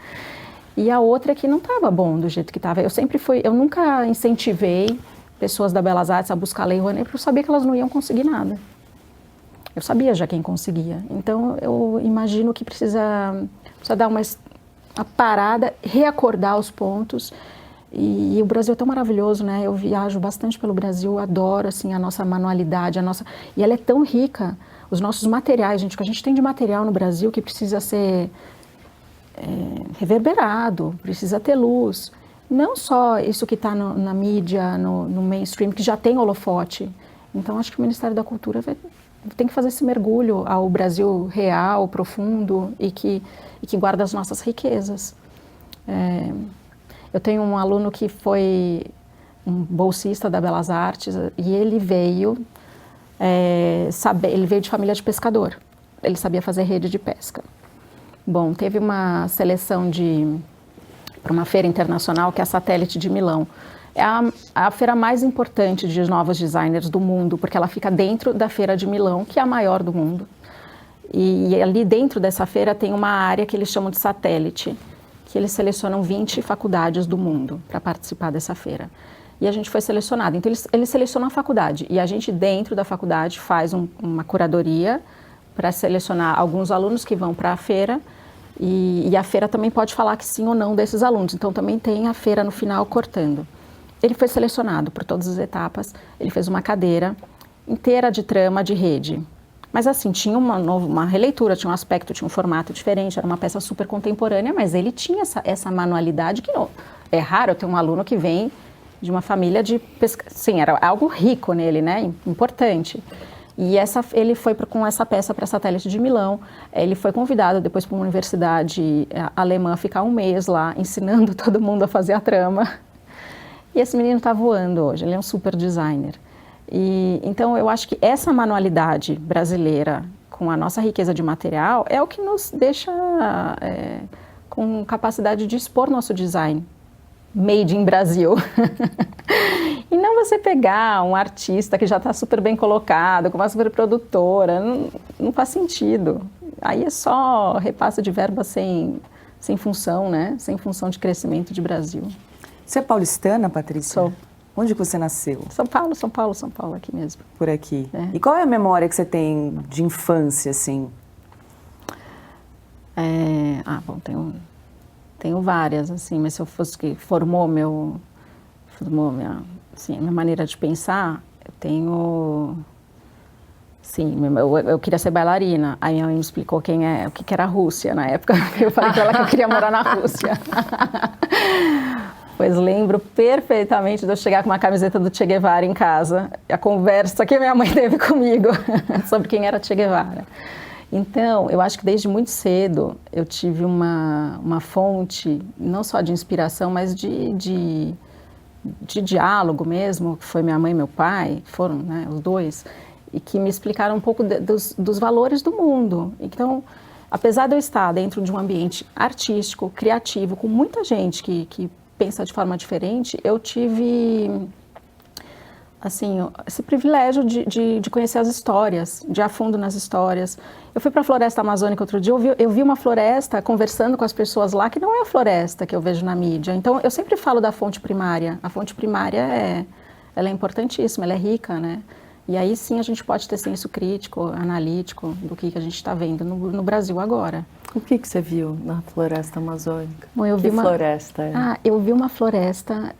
E a outra é que não estava bom do jeito que estava. Eu nunca incentivei pessoas da Belas Artes a buscar a Lei Rouanet, porque eu sabia que elas não iam conseguir nada. Eu sabia já quem conseguia. Então, eu imagino que precisa dar uma parada, reacordar os pontos. E o Brasil é tão maravilhoso, né? Eu viajo bastante pelo Brasil, adoro assim, a nossa manualidade, e ela é tão rica. Os nossos materiais, gente, o que a gente tem de material no Brasil que precisa ser reverberado, precisa ter luz. Não só isso que está na mídia, no mainstream, que já tem holofote. Então, acho que o Ministério da Cultura tem que fazer esse mergulho ao Brasil real, profundo e que guarda as nossas riquezas. Eu tenho um aluno que foi um bolsista da Belas Artes e ele veio de família de pescador. Ele sabia fazer rede de pesca. Bom, teve uma seleção para uma feira internacional, que é a Satélite de Milão. É a feira mais importante de novos designers do mundo, porque ela fica dentro da Feira de Milão, que é a maior do mundo. E ali dentro dessa feira tem uma área que eles chamam de satélite, que eles selecionam 20 faculdades do mundo para participar dessa feira. E a gente foi selecionado. Então, eles selecionam a faculdade. E a gente, dentro da faculdade, faz uma curadoria para selecionar alguns alunos que vão para a feira. E a feira também pode falar que sim ou não desses alunos. Então, também tem a feira no final cortando. Ele foi selecionado por todas as etapas. Ele fez uma cadeira inteira de trama de rede. Mas assim, tinha uma releitura, tinha um aspecto, tinha um formato diferente, era uma peça super contemporânea, mas ele tinha essa manualidade que não. É raro eu ter um aluno que vem de uma família de pesca. Sim, era algo rico nele, né? Importante. E ele foi com essa peça para a Satélite de Milão. Ele foi convidado depois para uma universidade alemã a ficar um mês lá, ensinando todo mundo a fazer a trama. E esse menino está voando hoje, ele é um super designer. Então, eu acho que essa manualidade brasileira, com a nossa riqueza de material, é o que nos deixa com capacidade de expor nosso design. Made in Brasil. E não você pegar um artista que já está super bem colocado, com uma super produtora, não faz sentido. Aí é só repasse de verba sem função, né? Sem função de crescimento de Brasil. Você é paulistana, Patrícia? Sou. Onde que você nasceu? São Paulo, aqui mesmo. Por aqui. É. E qual é a memória que você tem de infância, assim? Bom, tenho várias, assim, mas se eu fosse que formou minha maneira de pensar, eu tenho Sim, eu queria ser bailarina. Aí minha mãe me explicou o que era a Rússia na época. Eu falei para ela que eu queria morar na Rússia. Pois lembro perfeitamente de eu chegar com uma camiseta do Che Guevara em casa. A conversa que minha mãe teve comigo sobre quem era Che Guevara. Então, eu acho que desde muito cedo eu tive uma fonte, não só de inspiração, mas de diálogo mesmo, que foi minha mãe e meu pai, foram, né, os dois, e que me explicaram um pouco dos valores do mundo. Então, apesar de eu estar dentro de um ambiente artístico, criativo, com muita gente que pensa de forma diferente, eu tive, assim, esse privilégio de conhecer as histórias, de ir a fundo nas histórias. Eu fui para a Floresta Amazônica outro dia, eu vi uma floresta conversando com as pessoas lá, que não é a floresta que eu vejo na mídia. Então, eu sempre falo da fonte primária. A fonte primária ela é importantíssima, ela é rica, né? E aí sim a gente pode ter senso crítico, analítico do que a gente está vendo no Brasil agora. O que você viu na Floresta Amazônica? Bom, eu vi floresta é? Eu vi uma floresta,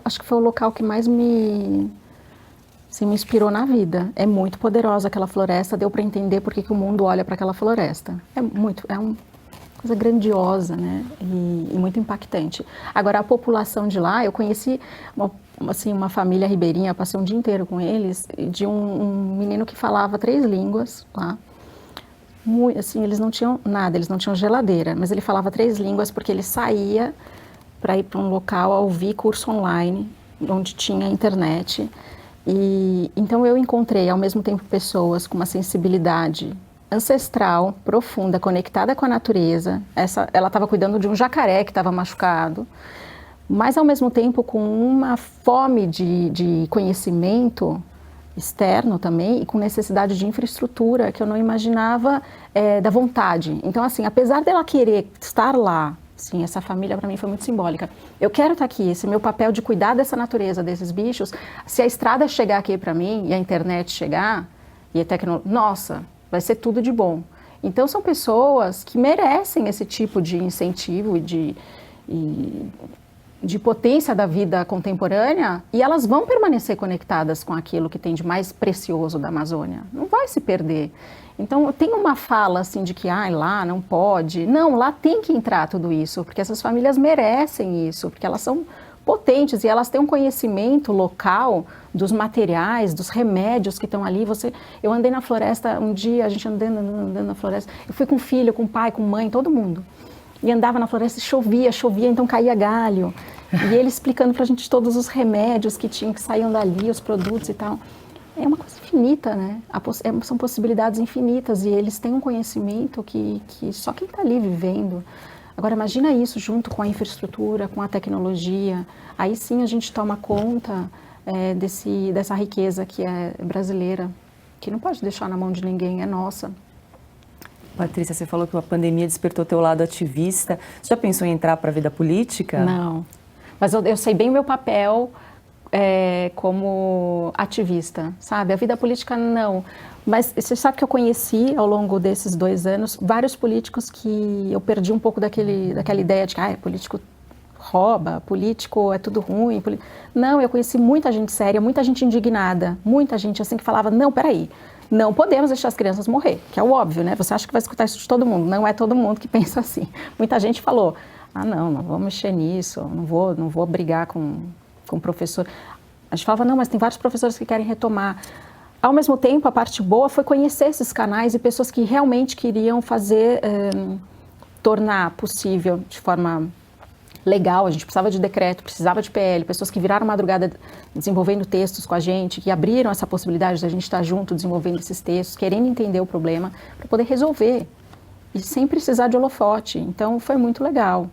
acho que foi o local que mais me inspirou na vida. É muito poderosa aquela floresta, deu para entender por que o mundo olha para aquela floresta. É uma coisa grandiosa, né? E muito impactante. Agora, a população de lá, eu conheci uma família ribeirinha, passei um dia inteiro com eles, de um menino que falava 3 línguas lá. Assim, eles não tinham nada, eles não tinham geladeira, mas ele falava 3 línguas porque ele saía para ir para um local a ouvir curso online, onde tinha internet. E então eu encontrei ao mesmo tempo pessoas com uma sensibilidade ancestral, profunda, conectada com a natureza. Ela estava cuidando de um jacaré que estava machucado, mas ao mesmo tempo com uma fome de conhecimento externo também e com necessidade de infraestrutura que eu não imaginava da vontade. Então, assim, apesar dela querer estar lá, sim, essa família para mim foi muito simbólica. Eu quero estar aqui, esse meu papel de cuidar dessa natureza, desses bichos. Se a estrada chegar aqui para mim e a internet chegar e a tecnologia, nossa, vai ser tudo de bom. Então, são pessoas que merecem esse tipo de incentivo e de potência da vida contemporânea, e elas vão permanecer conectadas com aquilo que tem de mais precioso da Amazônia. Não vai se perder. Então, tem uma fala assim de que lá não pode. Não, lá tem que entrar tudo isso, porque essas famílias merecem isso, porque elas são potentes e elas têm um conhecimento local dos materiais, dos remédios que estão ali. Eu andei na floresta um dia, a gente andando na floresta, eu fui com filho, com pai, com mãe, todo mundo. E andava na floresta e chovia, então caía galho. E ele explicando pra gente todos os remédios que saíam dali, os produtos e tal. É uma coisa infinita, né? São possibilidades infinitas e eles têm um conhecimento que só quem está ali vivendo. Agora, imagina isso junto com a infraestrutura, com a tecnologia. Aí sim a gente toma conta dessa riqueza que é brasileira, que não pode deixar na mão de ninguém, é nossa. Patrícia, você falou que a pandemia despertou teu lado ativista. Você já pensou em entrar para a vida política? Não, mas eu sei bem o meu papel como ativista, sabe? A vida política não. Mas você sabe que eu conheci ao longo desses 2 anos vários políticos que eu perdi um pouco daquela ideia de que político rouba, político é tudo ruim. Não, eu conheci muita gente séria, muita gente indignada, muita gente assim que falava, não, peraí, não podemos deixar as crianças morrer, que é o óbvio, né? Você acha que vai escutar isso de todo mundo, não é todo mundo que pensa assim. Muita gente falou, não vou mexer nisso, não vou brigar com o professor. A gente falava, não, mas tem vários professores que querem retomar. Ao mesmo tempo, a parte boa foi conhecer esses canais e pessoas que realmente queriam tornar possível de forma legal. A gente precisava de decreto, precisava de PL, pessoas que viraram madrugada desenvolvendo textos com a gente, que abriram essa possibilidade de a gente estar junto desenvolvendo esses textos, querendo entender o problema para poder resolver e sem precisar de holofote. Então, foi muito legal.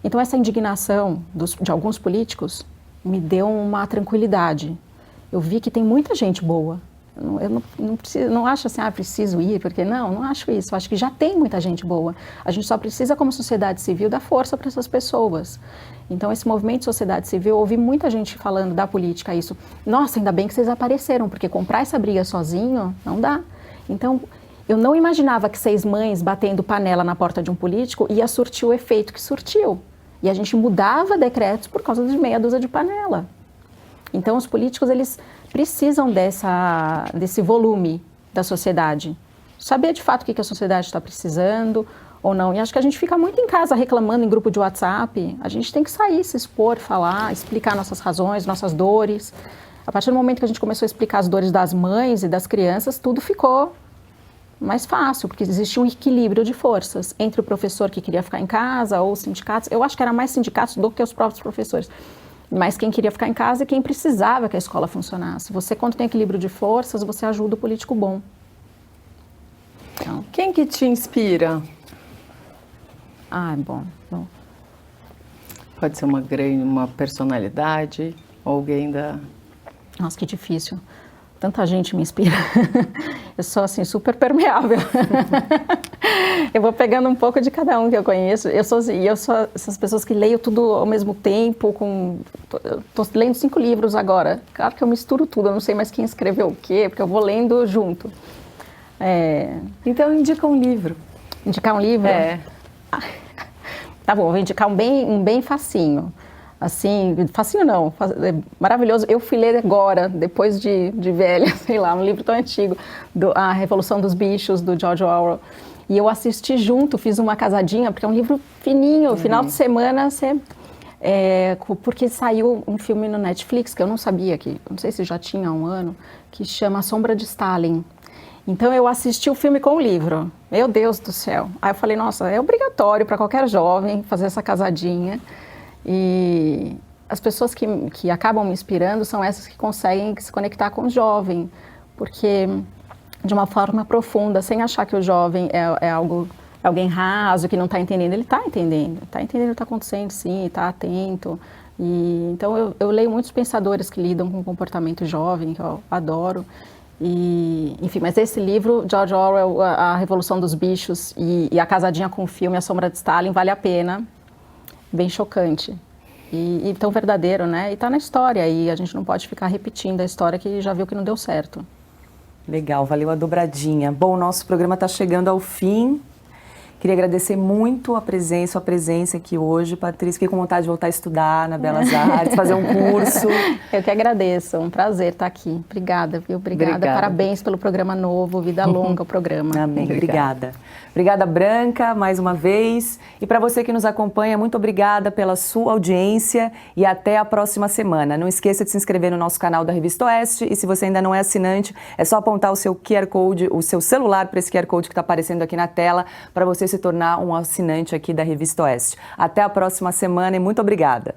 Então, essa indignação de alguns políticos me deu uma tranquilidade. Eu vi que tem muita gente boa. Eu não acho assim, preciso ir, porque não acho isso. Eu acho que já tem muita gente boa. A gente só precisa, como sociedade civil, dar força para essas pessoas. Então, esse movimento de sociedade civil, eu ouvi muita gente falando da política isso. Nossa, ainda bem que vocês apareceram, porque comprar essa briga sozinho não dá. Então, eu não imaginava que 6 mães batendo panela na porta de um político ia surtir o efeito que surtiu. E a gente mudava decretos por causa de meia dúzia de panela. Então, os políticos, eles precisam desse volume da sociedade. Saber de fato o que a sociedade está precisando ou não. E acho que a gente fica muito em casa reclamando em grupo de WhatsApp. A gente tem que sair, se expor, falar, explicar nossas razões, nossas dores. A partir do momento que a gente começou a explicar as dores das mães e das crianças, tudo ficou mais fácil, porque existia um equilíbrio de forças entre o professor que queria ficar em casa ou os sindicatos. Eu acho que era mais sindicatos do que os próprios professores. Mas quem queria ficar em casa e quem precisava que a escola funcionasse. Você, quando tem equilíbrio de forças, você ajuda o político bom. Então, quem que te inspira? Bom. Pode ser uma personalidade, alguém da... Nossa, que difícil. Tanta gente me inspira. Eu sou, assim, super permeável. Eu vou pegando um pouco de cada um que eu conheço. Eu sou essas pessoas que leio tudo ao mesmo tempo. Estou lendo 5 livros agora. Claro que eu misturo tudo, eu não sei mais quem escreveu o quê, porque eu vou lendo junto. Então, indica um livro. Indicar um livro? Tá bom, vou indicar um bem facinho. Assim, facinho não, maravilhoso. Eu fui ler agora, depois de velha, sei lá, um livro tão antigo, A Revolução dos Bichos, do George Orwell. E eu assisti junto, fiz uma casadinha, porque é um livro fininho, final de semana, porque saiu um filme no Netflix, que eu não sabia, não sei se já tinha há um ano, que chama A Sombra de Stalin. Então eu assisti o filme com o livro, meu Deus do céu. Aí eu falei, nossa, é obrigatório para qualquer jovem fazer essa casadinha. E as pessoas que acabam me inspirando são essas que conseguem se conectar com o jovem, porque de uma forma profunda, sem achar que o jovem é alguém raso, que não está entendendo. Ele está entendendo o que está acontecendo, sim, está atento. E, então eu leio muitos pensadores que lidam com o comportamento jovem, que eu adoro. Enfim, mas esse livro, George Orwell, A Revolução dos Bichos e a casadinha com o filme A Sombra de Stalin, vale a pena. Bem chocante e tão verdadeiro, né? E tá na história e a gente não pode ficar repetindo a história que já viu que não deu certo. Legal, valeu a dobradinha. Bom, o nosso programa está chegando ao fim. Queria agradecer muito a presença aqui hoje. Patrícia, fiquei com vontade de voltar a estudar na Belas Artes, fazer um curso. Eu que agradeço, um prazer estar aqui. Obrigada, viu? Obrigada. Parabéns pelo programa novo, vida longa o programa. Amém, obrigada. Obrigada, Branca, mais uma vez. E para você que nos acompanha, muito obrigada pela sua audiência e até a próxima semana. Não esqueça de se inscrever no nosso canal da Revista Oeste e se você ainda não é assinante, é só apontar o seu QR Code, o seu celular para esse QR Code que está aparecendo aqui na tela, para você se tornar um assinante aqui da Revista Oeste. Até a próxima semana e muito obrigada.